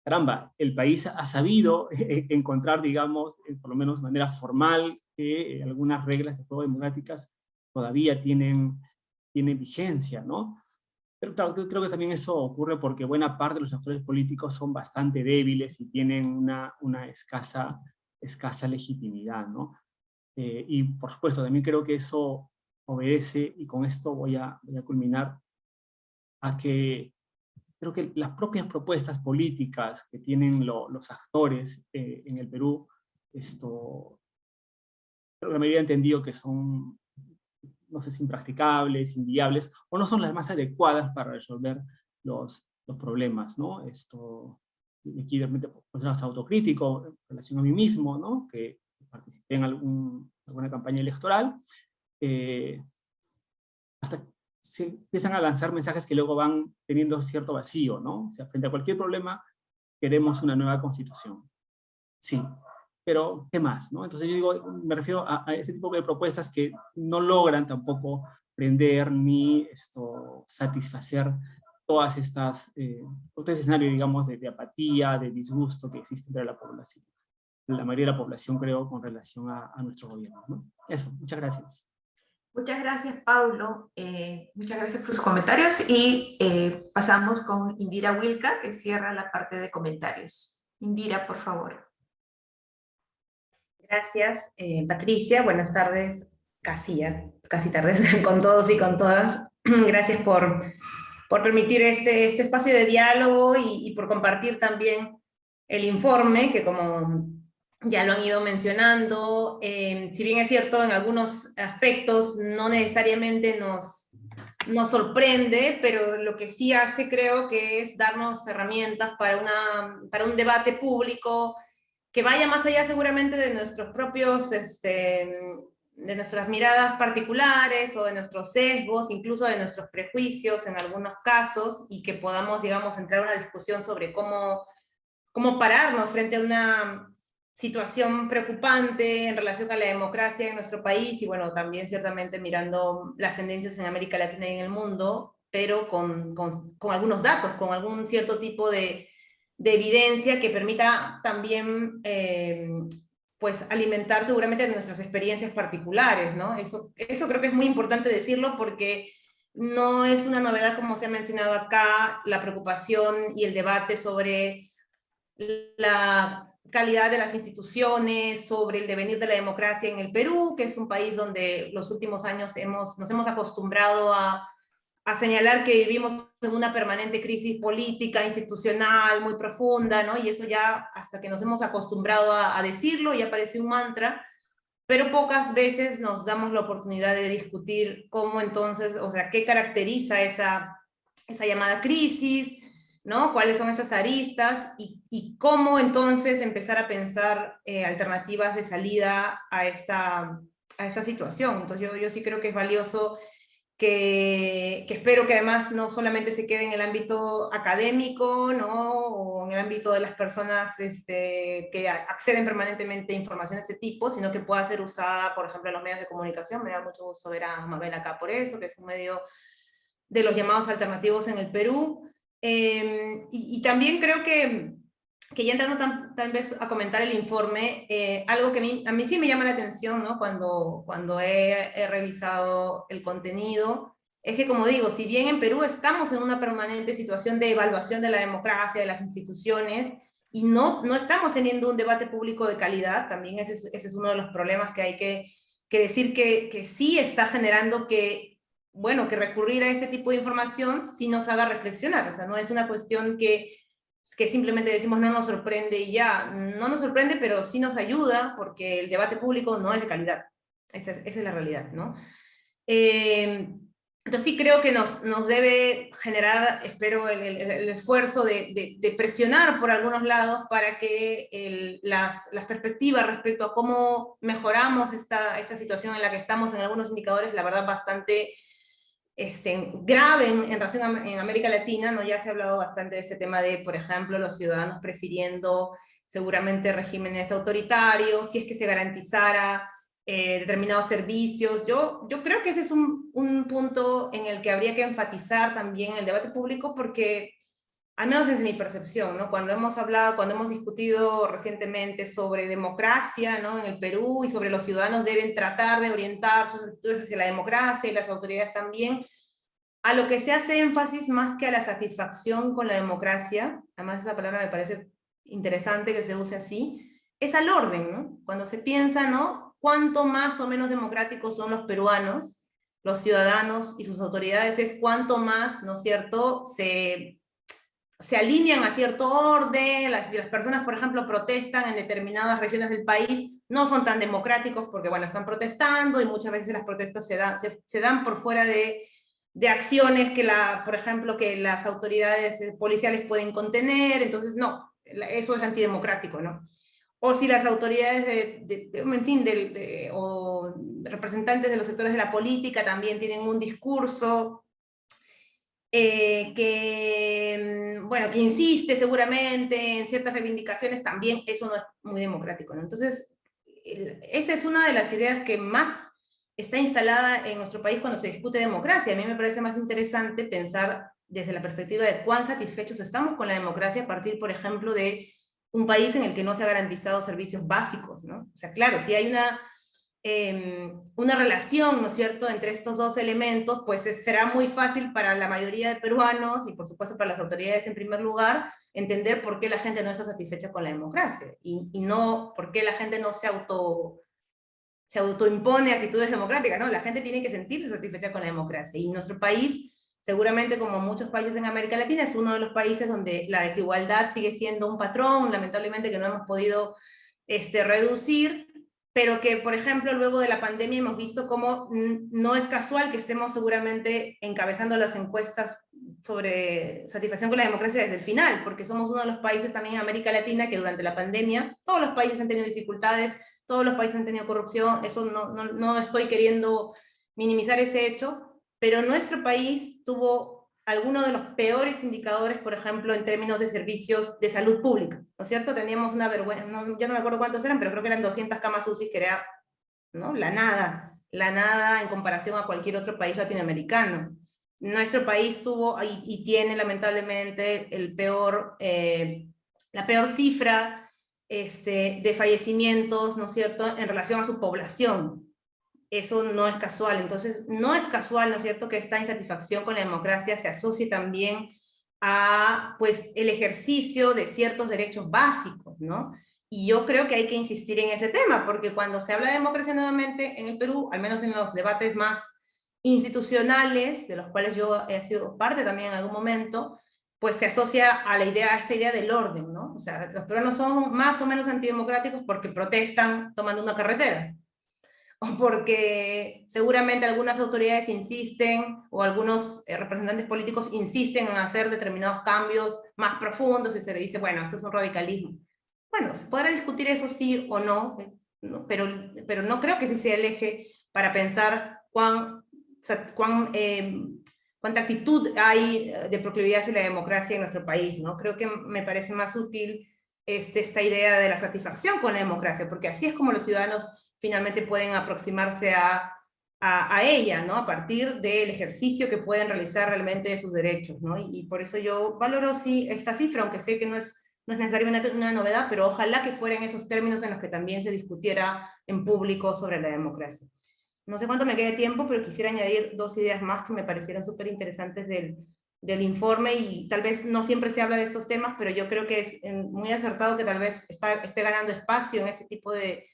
Caramba, el país ha sabido encontrar, digamos, por lo menos de manera formal, que algunas reglas de juego democráticas todavía tienen vigencia, ¿no? Pero claro, creo que también eso ocurre porque buena parte de los actores políticos son bastante débiles y tienen una escasa legitimidad, ¿no? Y por supuesto, también creo que eso obedece, y con esto voy a culminar, a que creo que las propias propuestas políticas que tienen los actores en el Perú, creo que la mayoría ha entendido que son, no sé si impracticables, inviables, o no son las más adecuadas para resolver los problemas, ¿no? Y aquí de repente puedo ser hasta autocrítico en relación a mí mismo, ¿no? Que participé en alguna campaña electoral, hasta se empiezan a lanzar mensajes que luego van teniendo cierto vacío, ¿no? O sea, frente a cualquier problema, queremos una nueva constitución. Sí, pero ¿qué más, no? Entonces yo digo, me refiero a ese tipo de propuestas que no logran tampoco prender ni satisfacer todas estas, todo este escenario, digamos, de apatía, de disgusto que existe entre la población. La mayoría de la población, creo, con relación a nuestro gobierno, ¿no? Eso, muchas gracias. Muchas gracias, Paulo. Muchas gracias por sus comentarios y pasamos con Indira Wilka, que cierra la parte de comentarios. Indira, por favor. Gracias, Patricia. Buenas tardes, casi tardes con todos y con todas. Gracias por permitir este espacio de diálogo y por compartir también el informe, que como ya lo han ido mencionando, si bien es cierto, en algunos aspectos no necesariamente nos sorprende, pero lo que sí hace, creo que es darnos herramientas para un debate público que vaya más allá seguramente de nuestros propios, de nuestras miradas particulares o de nuestros sesgos, incluso de nuestros prejuicios en algunos casos, y que podamos, digamos, entrar a una discusión sobre cómo pararnos frente a una situación preocupante en relación a la democracia en nuestro país, y bueno, también ciertamente mirando las tendencias en América Latina y en el mundo, pero con algunos datos, con algún cierto tipo de evidencia que permita también pues alimentar seguramente nuestras experiencias particulares, ¿no? Eso creo que es muy importante decirlo, porque no es una novedad, como se ha mencionado acá, la preocupación y el debate sobre la calidad de las instituciones, sobre el devenir de la democracia en el Perú, que es un país donde los últimos años nos hemos acostumbrado a señalar que vivimos en una permanente crisis política, institucional, muy profunda, ¿no? Y eso ya, hasta que nos hemos acostumbrado a decirlo, ya parece un mantra, pero pocas veces nos damos la oportunidad de discutir cómo entonces, o sea, qué caracteriza esa llamada crisis, ¿no? Cuáles son esas aristas y cómo entonces empezar a pensar alternativas de salida a esta situación. Entonces yo sí creo que es valioso, que espero que además no solamente se quede en el ámbito académico, ¿no? O en el ámbito de las personas que acceden permanentemente a información de este tipo, sino que pueda ser usada, por ejemplo, en los medios de comunicación. Me da mucho gusto ver a Mabel acá por eso, que es un medio de los llamados alternativos en el Perú. Y también creo que ya entrando tal vez a comentar el informe, algo que a mí sí me llama la atención, ¿no? Cuando he revisado el contenido, es que, como digo, si bien en Perú estamos en una permanente situación de evaluación de la democracia, de las instituciones, y no estamos teniendo un debate público de calidad, también ese es uno de los problemas que hay que decir, que sí está generando que recurrir a ese tipo de información sí nos haga reflexionar. O sea, no es una cuestión que simplemente decimos no nos sorprende y ya. No nos sorprende, pero sí nos ayuda, porque el debate público no es de calidad. Esa es la realidad, ¿no? Entonces sí creo que nos debe generar, espero, el esfuerzo de presionar por algunos lados para que las perspectivas respecto a cómo mejoramos esta situación en la que estamos en algunos indicadores, la verdad, bastante grave en relación en América Latina, ¿no? Ya se ha hablado bastante de ese tema de, por ejemplo, los ciudadanos prefiriendo seguramente regímenes autoritarios, si es que se garantizara determinados servicios. Yo creo que ese es un punto en el que habría que enfatizar también el debate público, porque, al menos desde mi percepción, ¿no? Cuando hemos discutido recientemente sobre democracia, ¿no? En el Perú, y sobre los ciudadanos deben tratar de orientar sus actitudes hacia la democracia, y las autoridades también, a lo que se hace énfasis más que a la satisfacción con la democracia, además esa palabra me parece interesante que se use así, es al orden, ¿no? Cuando se piensa, ¿no? Cuánto más o menos democráticos son los peruanos, los ciudadanos y sus autoridades, es cuánto más, ¿no es cierto?, se alinean a cierto orden. Si las personas, por ejemplo, protestan en determinadas regiones del país, no son tan democráticos porque, bueno, están protestando, y muchas veces las protestas se dan por fuera de acciones que, por ejemplo, que las autoridades policiales pueden contener. Entonces, no, eso es antidemocrático, ¿no? O si las autoridades en fin, o representantes de los sectores de la política también tienen un discurso que insiste seguramente en ciertas reivindicaciones, también eso no es muy democrático, ¿no? Entonces, esa es una de las ideas que más está instalada en nuestro país cuando se discute democracia. A mí me parece más interesante pensar desde la perspectiva de cuán satisfechos estamos con la democracia a partir, por ejemplo, de un país en el que no se ha garantizado servicios básicos, ¿no? O sea, claro, si hay una relación, ¿no es cierto?, entre estos dos elementos, pues será muy fácil para la mayoría de peruanos, y por supuesto para las autoridades en primer lugar, entender por qué la gente no está satisfecha con la democracia, y no por qué la gente no se autoimpone actitudes democráticas, ¿no? La gente tiene que sentirse satisfecha con la democracia, y nuestro país, seguramente como muchos países en América Latina, es uno de los países donde la desigualdad sigue siendo un patrón, lamentablemente, que no hemos podido reducir, pero que, por ejemplo, luego de la pandemia hemos visto cómo no es casual que estemos seguramente encabezando las encuestas sobre satisfacción con la democracia desde el final, porque somos uno de los países también en América Latina que durante la pandemia, todos los países han tenido dificultades, todos los países han tenido corrupción, eso no estoy queriendo minimizar ese hecho, pero nuestro país tuvo algunos de los peores indicadores, por ejemplo, en términos de servicios de salud pública, ¿no es cierto? Teníamos una vergüenza, ya no me acuerdo cuántos eran, pero creo que eran 200 camas UCI, que era, ¿no?, la nada en comparación a cualquier otro país latinoamericano. Nuestro país tuvo y tiene lamentablemente la peor cifra de fallecimientos, ¿no es cierto?, en relación a su población. Eso no es casual. Entonces, no es casual, ¿no es cierto?, que esta insatisfacción con la democracia se asocie también a, pues, el ejercicio de ciertos derechos básicos, ¿no? Y yo creo que hay que insistir en ese tema, porque cuando se habla de democracia nuevamente en el Perú, al menos en los debates más institucionales, de los cuales yo he sido parte también en algún momento, pues se asocia a esta idea del orden, ¿no? O sea, los peruanos son más o menos antidemocráticos porque protestan tomando una carretera, o porque seguramente algunas autoridades insisten, o algunos representantes políticos insisten en hacer determinados cambios más profundos, y se le dice, bueno, esto es un radicalismo. Bueno, se podrá discutir eso sí o no, pero no creo que ese sea el eje para pensar cuánta actitud hay de proclividad hacia la democracia en nuestro país, ¿no? Creo que me parece más útil esta idea de la satisfacción con la democracia, porque así es como los ciudadanos finalmente pueden aproximarse a ella, ¿no?, a partir del ejercicio que pueden realizar realmente de sus derechos, ¿no? Y por eso yo valoro sí esta cifra, aunque sé que no es necesariamente una novedad, pero ojalá que fuera en esos términos en los que también se discutiera en público sobre la democracia. No sé cuánto me quede tiempo, pero quisiera añadir 2 ideas más que me parecieron súper interesantes del informe, y tal vez no siempre se habla de estos temas, pero yo creo que es muy acertado que tal vez esté ganando espacio en ese tipo de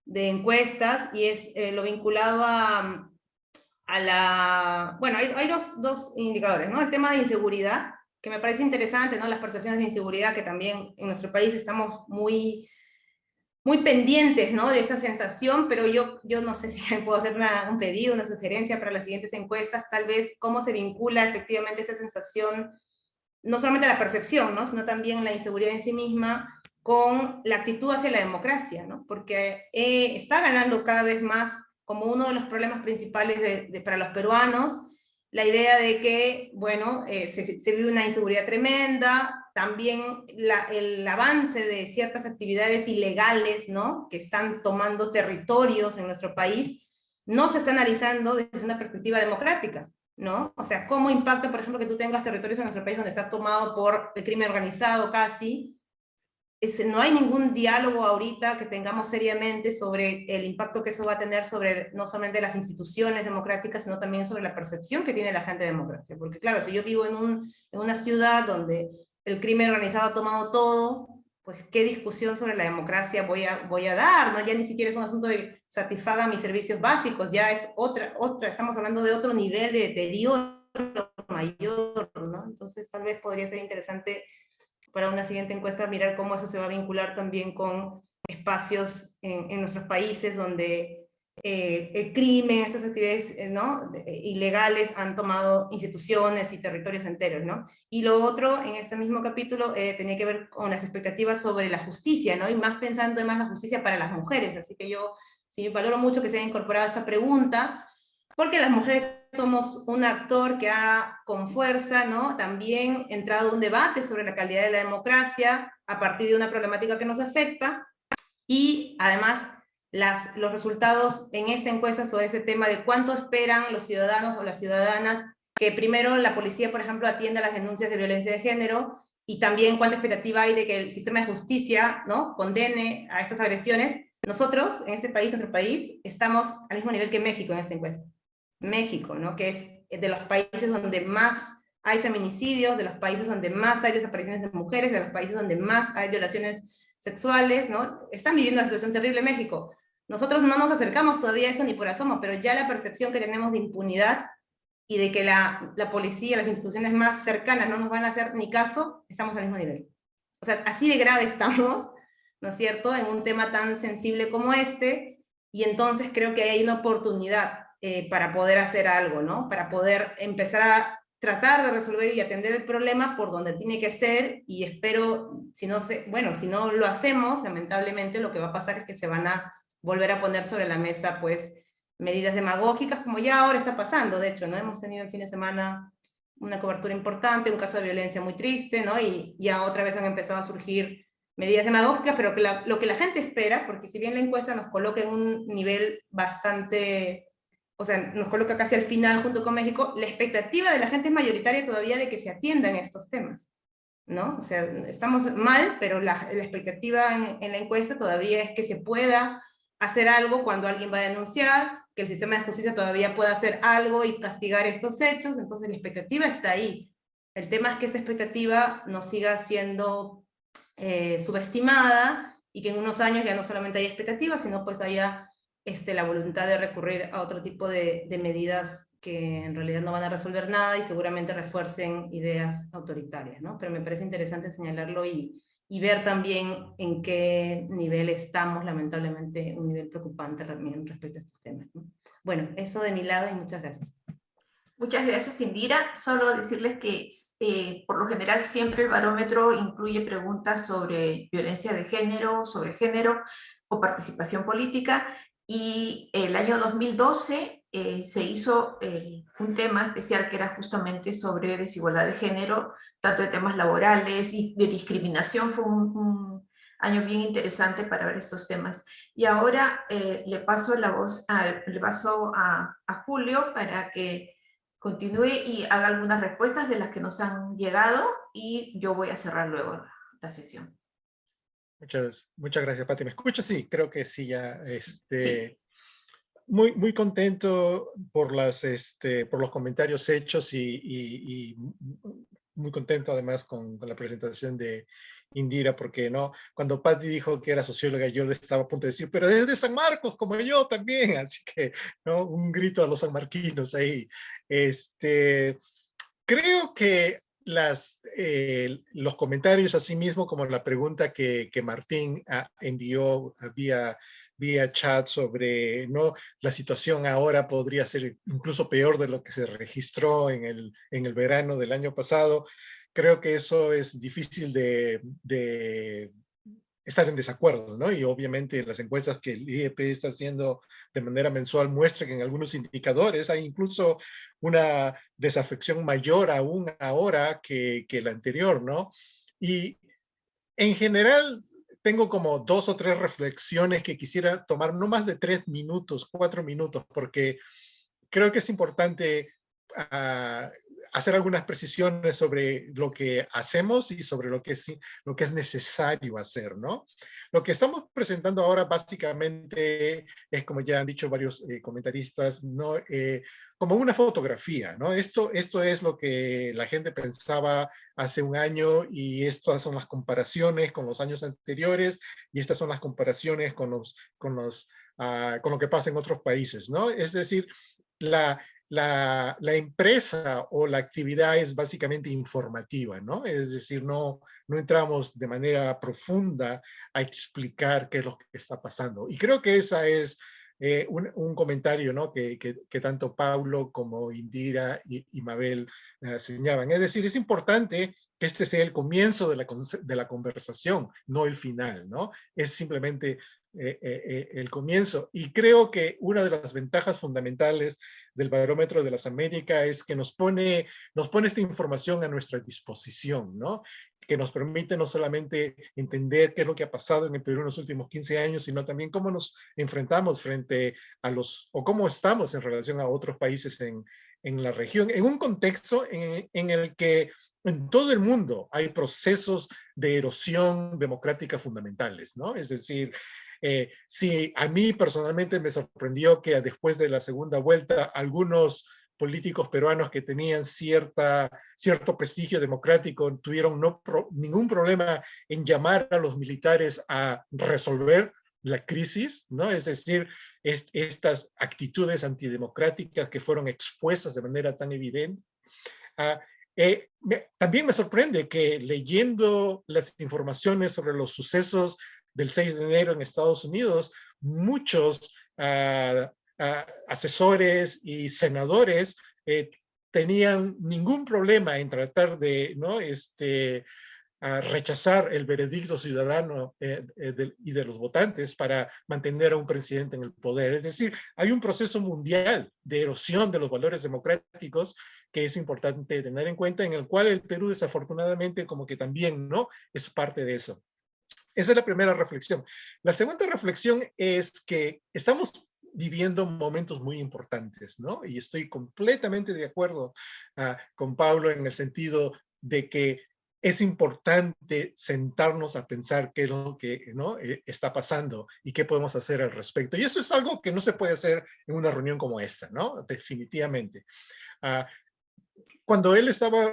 encuestas, y es lo vinculado a bueno, hay dos indicadores, ¿no? El tema de inseguridad, que me parece interesante, ¿no? Las percepciones de inseguridad, que también en nuestro país estamos muy pendientes, ¿no?, de esa sensación, pero yo no sé si puedo hacer un pedido, una sugerencia para las siguientes encuestas, tal vez cómo se vincula efectivamente esa sensación, no solamente la percepción, ¿no?, sino también la inseguridad en sí misma, con la actitud hacia la democracia, ¿no? Porque está ganando cada vez más como uno de los problemas principales para los peruanos, la idea de que, bueno, se vive una inseguridad tremenda, también el avance de ciertas actividades ilegales, ¿no?, que están tomando territorios en nuestro país, no se está analizando desde una perspectiva democrática, ¿no? O sea, cómo impacta, por ejemplo, que tú tengas territorios en nuestro país donde está tomado por el crimen organizado casi. No hay ningún diálogo ahorita que tengamos seriamente sobre el impacto que eso va a tener sobre no solamente las instituciones democráticas, sino también sobre la percepción que tiene la gente de democracia. Porque claro, si yo vivo en una ciudad donde el crimen organizado ha tomado todo, pues qué discusión sobre la democracia voy a dar, ¿no? Ya ni siquiera es un asunto de satisfaga mis servicios básicos, ya es otra, estamos hablando de otro nivel de deterioro mayor, ¿no? Entonces tal vez podría ser interesante para una siguiente encuesta mirar cómo eso se va a vincular también con espacios en nuestros países donde el crimen, esas actividades ¿no?, ilegales han tomado instituciones y territorios enteros, ¿no? Y lo otro, en este mismo capítulo, tenía que ver con las expectativas sobre la justicia, ¿no? Y más pensando en más la justicia para las mujeres, así que yo sí valoro mucho que se haya incorporado esta pregunta, porque las mujeres somos un actor que ha con fuerza, ¿no?, también entrado a un debate sobre la calidad de la democracia a partir de una problemática que nos afecta, y además los resultados en esta encuesta sobre ese tema de cuánto esperan los ciudadanos o las ciudadanas que primero la policía, por ejemplo, atienda las denuncias de violencia de género, y también cuánta expectativa hay de que el sistema de justicia, ¿no?, condene a estas agresiones, Nosotros, en este país, nuestro país, estamos al mismo nivel que México en esta encuesta. México, ¿no? Que es de los países donde más hay feminicidios, de los países donde más hay desapariciones de mujeres, de los países donde más hay violaciones sexuales, ¿no? Están viviendo una situación terrible en México. Nosotros no nos acercamos todavía a eso ni por asomo, pero ya la percepción que tenemos de impunidad y de que la policía, las instituciones más cercanas no nos van a hacer ni caso, estamos al mismo nivel. O sea, así de grave estamos, ¿no es cierto?, en un tema tan sensible como este, y entonces creo que hay una oportunidad para poder hacer algo, ¿no? Para poder empezar a tratar de resolver y atender el problema por donde tiene que ser, y espero, si no lo hacemos, lamentablemente lo que va a pasar es que se van a volver a poner sobre la mesa, pues, medidas demagógicas, como ya ahora está pasando. De hecho, ¿no? Hemos tenido el fin de semana una cobertura importante, un caso de violencia muy triste, ¿no? Y ya otra vez han empezado a surgir medidas demagógicas, pero lo que la gente espera, porque si bien la encuesta nos coloca en un nivel bastante, o sea, nos coloca casi al final junto con México, la expectativa de la gente es mayoritaria todavía de que se atiendan estos temas, ¿no? O sea, estamos mal, pero la expectativa en la encuesta todavía es que se pueda hacer algo cuando alguien va a denunciar, que el sistema de justicia todavía pueda hacer algo y castigar estos hechos. Entonces la expectativa está ahí. El tema es que esa expectativa no siga siendo subestimada, y que en unos años ya no solamente haya expectativas, sino pues haya la voluntad de recurrir a otro tipo de medidas que en realidad no van a resolver nada y seguramente refuercen ideas autoritarias, ¿no? Pero me parece interesante señalarlo y ver también en qué nivel estamos, lamentablemente, un nivel preocupante también respecto a estos temas, ¿no? Bueno, eso de mi lado y muchas gracias. Muchas gracias, Indira. Solo decirles que por lo general siempre el barómetro incluye preguntas sobre violencia de género, sobre género o participación política, y el año 2012 se hizo un tema especial que era justamente sobre desigualdad de género, tanto de temas laborales y de discriminación. Fue un año bien interesante para ver estos temas. Y ahora le paso la voz a Julio para que continúe y haga algunas respuestas de las que nos han llegado, y yo voy a cerrar luego la sesión. Muchas gracias, Pati. ¿Me escuchas? Sí, creo que sí, ya. Sí. Muy contento por los comentarios hechos y muy contento además con la presentación de Indira, porque no, cuando Patti dijo que era socióloga, yo le estaba a punto de decir, pero es de San Marcos, como yo también, así que, ¿no? Un grito a los sanmarquinos ahí. Creo que los comentarios, así mismo como la pregunta que Martín envió vía chat sobre, ¿no?, la situación ahora podría ser incluso peor de lo que se registró en el verano del año pasado. Creo que eso es difícil de estar en desacuerdo, ¿no? Y obviamente las encuestas que el IEP está haciendo de manera mensual muestran que en algunos indicadores hay incluso una desafección mayor aún ahora que la anterior, ¿no? Y en general tengo como 2 o 3 reflexiones que quisiera tomar, no más de 3 minutos, 4 minutos, porque creo que es importante hacer algunas precisiones sobre lo que hacemos y sobre lo que es necesario hacer, ¿no? Lo que estamos presentando ahora básicamente es, como ya han dicho varios comentaristas, ¿no? Como una fotografía, ¿no? Esto es lo que la gente pensaba hace un año, y estas son las comparaciones con los años anteriores, y estas son las comparaciones con lo que pasa en otros países, ¿no? Es decir, la empresa o la actividad es básicamente informativa, ¿no? Es decir, no entramos de manera profunda a explicar qué es lo que está pasando. Y creo que esa es un comentario, ¿no?, que tanto Paulo como Indira y Mabel señalaban. Es decir, es importante que este sea el comienzo de la conversación, no el final, ¿no? Es simplemente el comienzo. Y creo que una de las ventajas fundamentales del Barómetro de las Américas es que nos pone esta información a nuestra disposición, ¿no? Que nos permite no solamente entender qué es lo que ha pasado en el Perú en los últimos 15 años, sino también cómo nos enfrentamos frente a o cómo estamos en relación a otros países en la región, en un contexto en el que en todo el mundo hay procesos de erosión democrática fundamentales, ¿no? Es decir, Sí, a mí personalmente me sorprendió que después de la segunda vuelta, algunos políticos peruanos que tenían cierto prestigio democrático tuvieron ningún problema en llamar a los militares a resolver la crisis, ¿no? Es decir, estas actitudes antidemocráticas que fueron expuestas de manera tan evidente. También me sorprende que leyendo las informaciones sobre los sucesos del 6 de enero en Estados Unidos, muchos asesores y senadores tenían ningún problema en tratar de, ¿no? A rechazar el veredicto ciudadano y de los votantes para mantener a un presidente en el poder. Es decir, hay un proceso mundial de erosión de los valores democráticos que es importante tener en cuenta, en el cual el Perú desafortunadamente como que también, ¿no?, es parte de eso. Esa es la primera reflexión. La segunda reflexión es que estamos viviendo momentos muy importantes, ¿no? Y estoy completamente de acuerdo con Pablo en el sentido de que es importante sentarnos a pensar qué es lo que, ¿no?, está pasando y qué podemos hacer al respecto. Y eso es algo que no se puede hacer en una reunión como esta, ¿no? Definitivamente. Cuando él estaba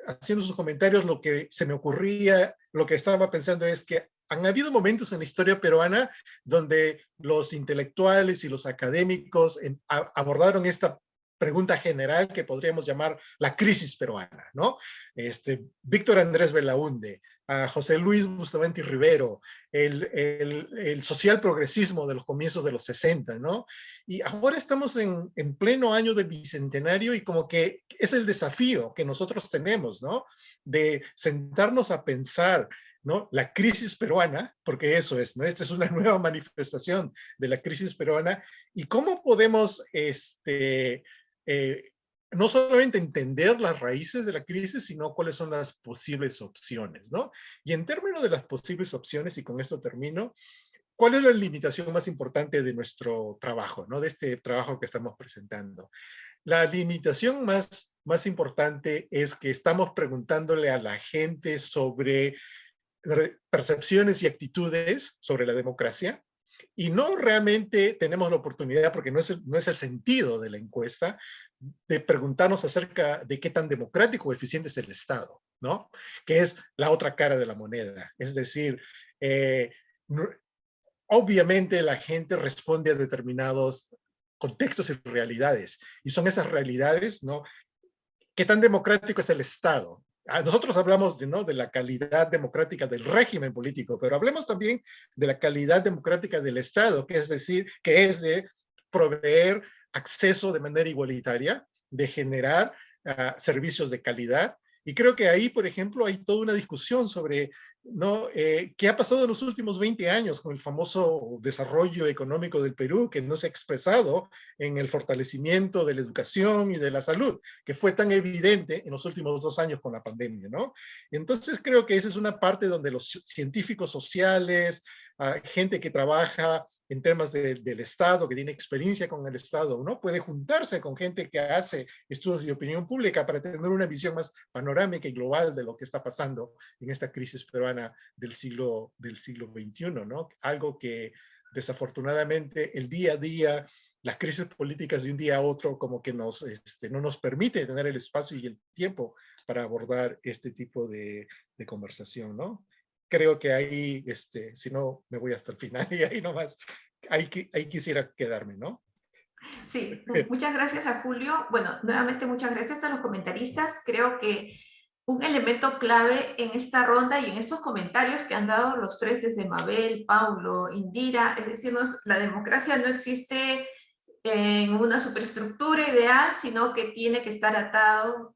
haciendo sus comentarios, lo que se me ocurría, lo que estaba pensando es que han habido momentos en la historia peruana donde los intelectuales y los académicos abordaron esta pregunta general que podríamos llamar la crisis peruana, ¿no? Víctor Andrés Belaúnde, José Luis Bustamante Rivero, el social progresismo de los comienzos de los 60, ¿no? Y ahora estamos en pleno año del bicentenario y como que es el desafío que nosotros tenemos, ¿no? De sentarnos a pensar, ¿no?, la crisis peruana, porque eso es, ¿no? Esta es una nueva manifestación de la crisis peruana, y cómo podemos no solamente entender las raíces de la crisis, sino cuáles son las posibles opciones, ¿no? Y en términos de las posibles opciones, y con esto termino, ¿cuál es la limitación más importante de nuestro trabajo, ¿no?, de este trabajo que estamos presentando? La limitación más importante es que estamos preguntándole a la gente sobre percepciones y actitudes sobre la democracia, y no realmente tenemos la oportunidad, porque no es el sentido de la encuesta, de preguntarnos acerca de qué tan democrático o eficiente es el Estado, ¿no? Que es la otra cara de la moneda. Es decir, obviamente la gente responde a determinados contextos y realidades, y son esas realidades, ¿no? ¿Qué tan democrático es el Estado? Nosotros hablamos de la calidad democrática del régimen político, pero hablemos también de la calidad democrática del Estado, que es decir, que es de proveer acceso de manera igualitaria, de generar servicios de calidad. Y creo que ahí, por ejemplo, hay toda una discusión sobre, ¿no?, qué ha pasado en los últimos 20 años con el famoso desarrollo económico del Perú, que no se ha expresado en el fortalecimiento de la educación y de la salud, que fue tan evidente en los últimos 2 años con la pandemia, ¿no? Entonces creo que esa es una parte donde los científicos sociales, gente que trabaja en temas del Estado, que tiene experiencia con el Estado, ¿no?, puede juntarse con gente que hace estudios de opinión pública para tener una visión más panorámica y global de lo que está pasando en esta crisis peruana del siglo XXI, ¿no? Algo que desafortunadamente el día a día, las crisis políticas de un día a otro como que no nos permite tener el espacio y el tiempo para abordar este tipo de conversación, ¿no? Creo que ahí, si no, me voy hasta el final y ahí nomás, ahí quisiera quedarme, ¿no? Sí, muchas gracias a Julio. Bueno, nuevamente muchas gracias a los comentaristas. Creo que un elemento clave en esta ronda y en estos comentarios que han dado los tres desde Mabel, Paulo, Indira, es decir, la democracia no existe en una superestructura ideal, sino que tiene que estar atado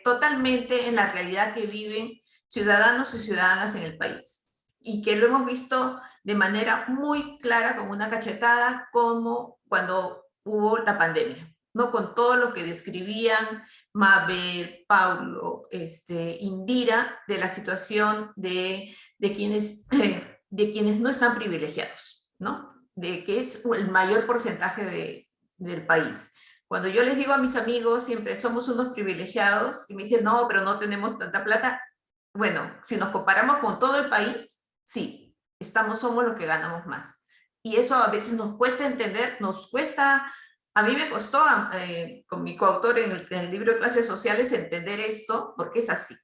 totalmente en la realidad que viven ciudadanos y ciudadanas en el país. Y que lo hemos visto de manera muy clara, como una cachetada, como cuando hubo la pandemia, ¿no? Con todo lo que describían Mabel, Paulo, Indira, de la situación de quienes no están privilegiados, ¿no? De que es el mayor porcentaje del país. Cuando yo les digo a mis amigos siempre somos unos privilegiados, y me dicen, no, pero no tenemos tanta plata. Bueno, si nos comparamos con todo el país, sí, somos los que ganamos más. Y eso a veces nos cuesta entender, a mí me costó, con mi coautor en el libro de Clases Sociales, entender esto, porque es así.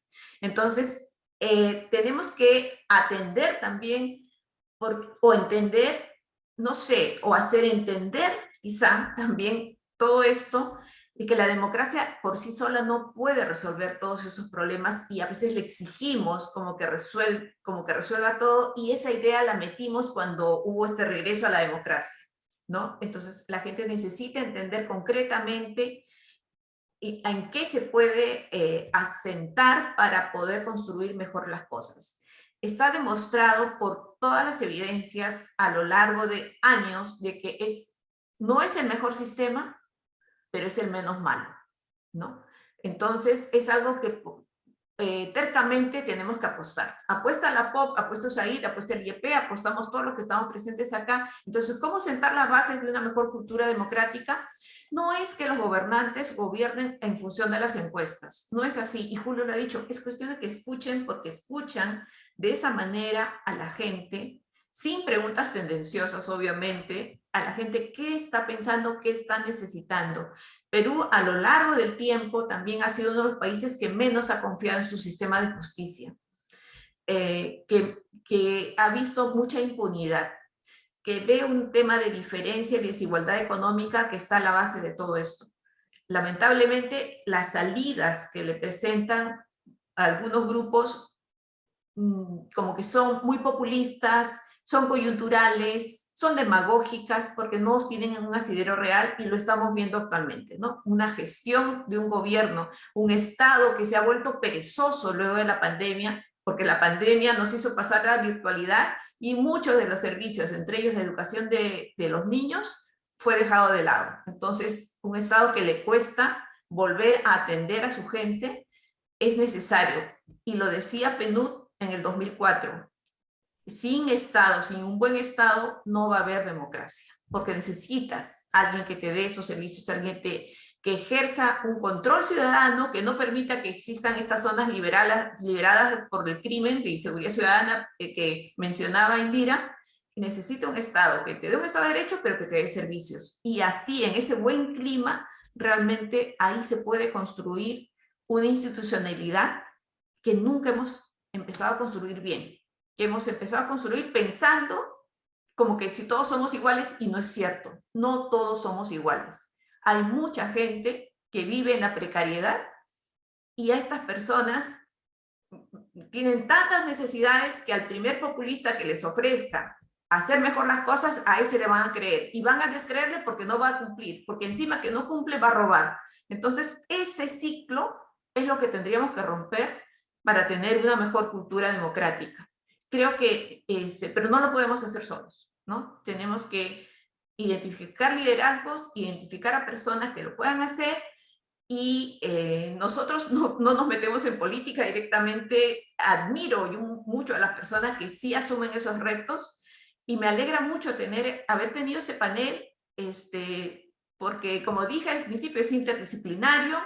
Entonces, tenemos que atender también, o entender, no sé, o hacer entender quizá también todo esto, y que la democracia por sí sola no puede resolver todos esos problemas, y a veces le exigimos como que resuelva todo, y esa idea la metimos cuando hubo este regreso a la democracia, ¿no? Entonces la gente necesita entender concretamente en qué se puede asentar para poder construir mejor las cosas. Está demostrado por todas las evidencias a lo largo de años de que no es el mejor sistema, pero es el menos malo, ¿no? Entonces, es algo que tercamente tenemos que apostar. Apuesta la POP, apuesta USAID, apuesta el IEP, apostamos todos los que estamos presentes acá. Entonces, ¿cómo sentar las bases de una mejor cultura democrática? No es que los gobernantes gobiernen en función de las encuestas, no es así, y Julio lo ha dicho, es cuestión de que escuchen, porque escuchan de esa manera a la gente, sin preguntas tendenciosas, obviamente, a la gente qué está pensando, qué está necesitando. Perú, a lo largo del tiempo, también ha sido uno de los países que menos ha confiado en su sistema de justicia, que ha visto mucha impunidad, que ve un tema de diferencia y desigualdad económica que está a la base de todo esto. Lamentablemente, las salidas que le presentan a algunos grupos como que son muy populistas, son coyunturales, son demagógicas porque no tienen un asidero real, y lo estamos viendo actualmente, ¿no? Una gestión de un gobierno, un Estado que se ha vuelto perezoso luego de la pandemia, porque la pandemia nos hizo pasar a la virtualidad y muchos de los servicios, entre ellos la educación de los niños, fue dejado de lado. Entonces, un Estado que le cuesta volver a atender a su gente es necesario, y lo decía PNUD en el 2004, sin Estado, sin un buen Estado, no va a haber democracia, porque necesitas a alguien que te dé esos servicios, alguien que ejerza un control ciudadano, que no permita que existan estas zonas liberadas por el crimen de inseguridad ciudadana que mencionaba Indira. Necesita un Estado que te dé un Estado de Derecho, pero que te dé servicios. Y así, en ese buen clima, realmente ahí se puede construir una institucionalidad que nunca hemos empezado a construir bien, que hemos empezado a construir pensando como que si todos somos iguales, y no es cierto, no todos somos iguales. Hay mucha gente que vive en la precariedad, y a estas personas tienen tantas necesidades que al primer populista que les ofrezca hacer mejor las cosas, a ese le van a creer, y van a descreerle porque no va a cumplir, porque encima que no cumple va a robar. Entonces ese ciclo es lo que tendríamos que romper para tener una mejor cultura democrática. Creo que, pero no lo podemos hacer solos, ¿no? Tenemos que identificar liderazgos, identificar a personas que lo puedan hacer, y nosotros no nos metemos en política directamente. Admiro mucho a las personas que sí asumen esos retos, y me alegra mucho haber tenido este panel, porque como dije al principio, es interdisciplinario.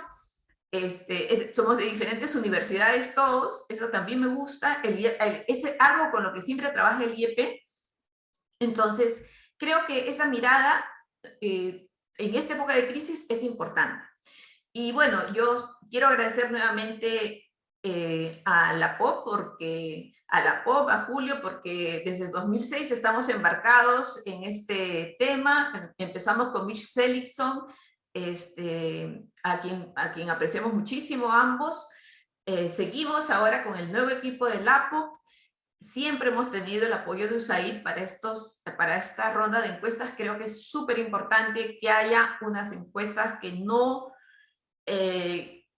Somos de diferentes universidades todos, eso también me gusta, es algo con lo que siempre trabaja el IEP. Entonces, creo que esa mirada en esta época de crisis es importante. Y bueno, yo quiero agradecer nuevamente a la POP, a Julio, porque desde 2006 estamos embarcados en este tema. Empezamos con Mitch Seligson, a quien apreciamos muchísimo ambos. Seguimos ahora con el nuevo equipo de la POP. Siempre hemos tenido el apoyo de USAID para esta ronda de encuestas. Creo que es súper importante que haya unas encuestas que no...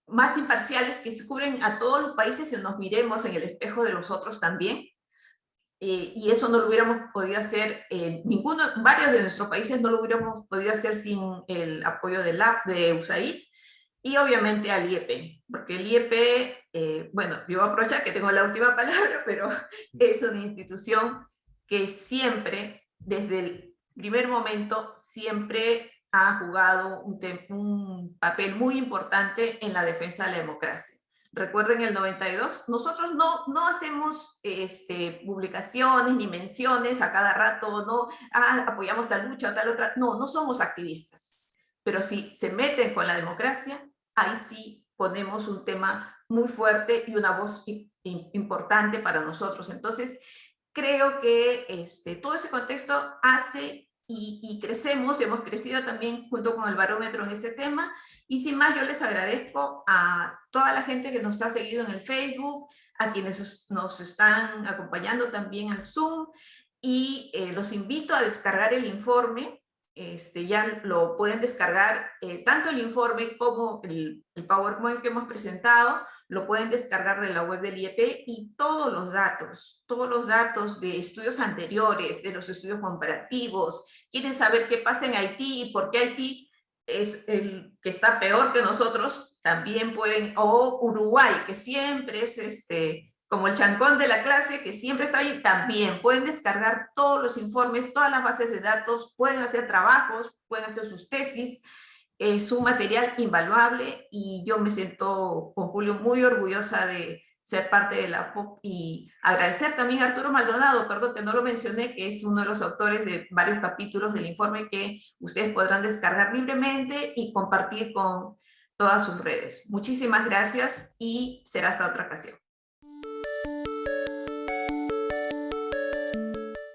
más imparciales, que se cubren a todos los países, y nos miremos en el espejo de los otros también. Y eso no lo hubiéramos podido hacer, varios de nuestros países no lo hubiéramos podido hacer sin el apoyo de USAID, y obviamente al IEP, porque el IEP, bueno, yo voy a aprovechar que tengo la última palabra, pero es una institución que siempre, desde el primer momento, siempre ha jugado un papel muy importante en la defensa de la democracia. recuerden el 92, nosotros no hacemos publicaciones ni menciones a cada rato, no apoyamos tal lucha o tal otra, no somos activistas. Pero si se meten con la democracia, ahí sí ponemos un tema muy fuerte y una voz importante para nosotros. Entonces, creo que todo ese contexto hace y crecemos, hemos crecido también junto con el barómetro en ese tema. Y sin más, yo les agradezco a toda la gente que nos ha seguido en el Facebook, a quienes nos están acompañando también al Zoom, y los invito a descargar el informe. Ya lo pueden descargar, tanto el informe como el PowerPoint que hemos presentado, lo pueden descargar de la web del IEP, y todos los datos de estudios anteriores, de los estudios comparativos. Quieren saber qué pasa en Haití y por qué Haití es el que está peor que nosotros, también pueden, o Uruguay, que siempre es como el chancón de la clase, que siempre está ahí, también pueden descargar todos los informes, todas las bases de datos, pueden hacer trabajos, pueden hacer sus tesis. Es un material invaluable, y yo me siento con Julio muy orgullosa de ser parte de la POC, y agradecer también a Arturo Maldonado, perdón que no lo mencioné, que es uno de los autores de varios capítulos del informe que ustedes podrán descargar libremente y compartir con todas sus redes. Muchísimas gracias y será hasta otra ocasión.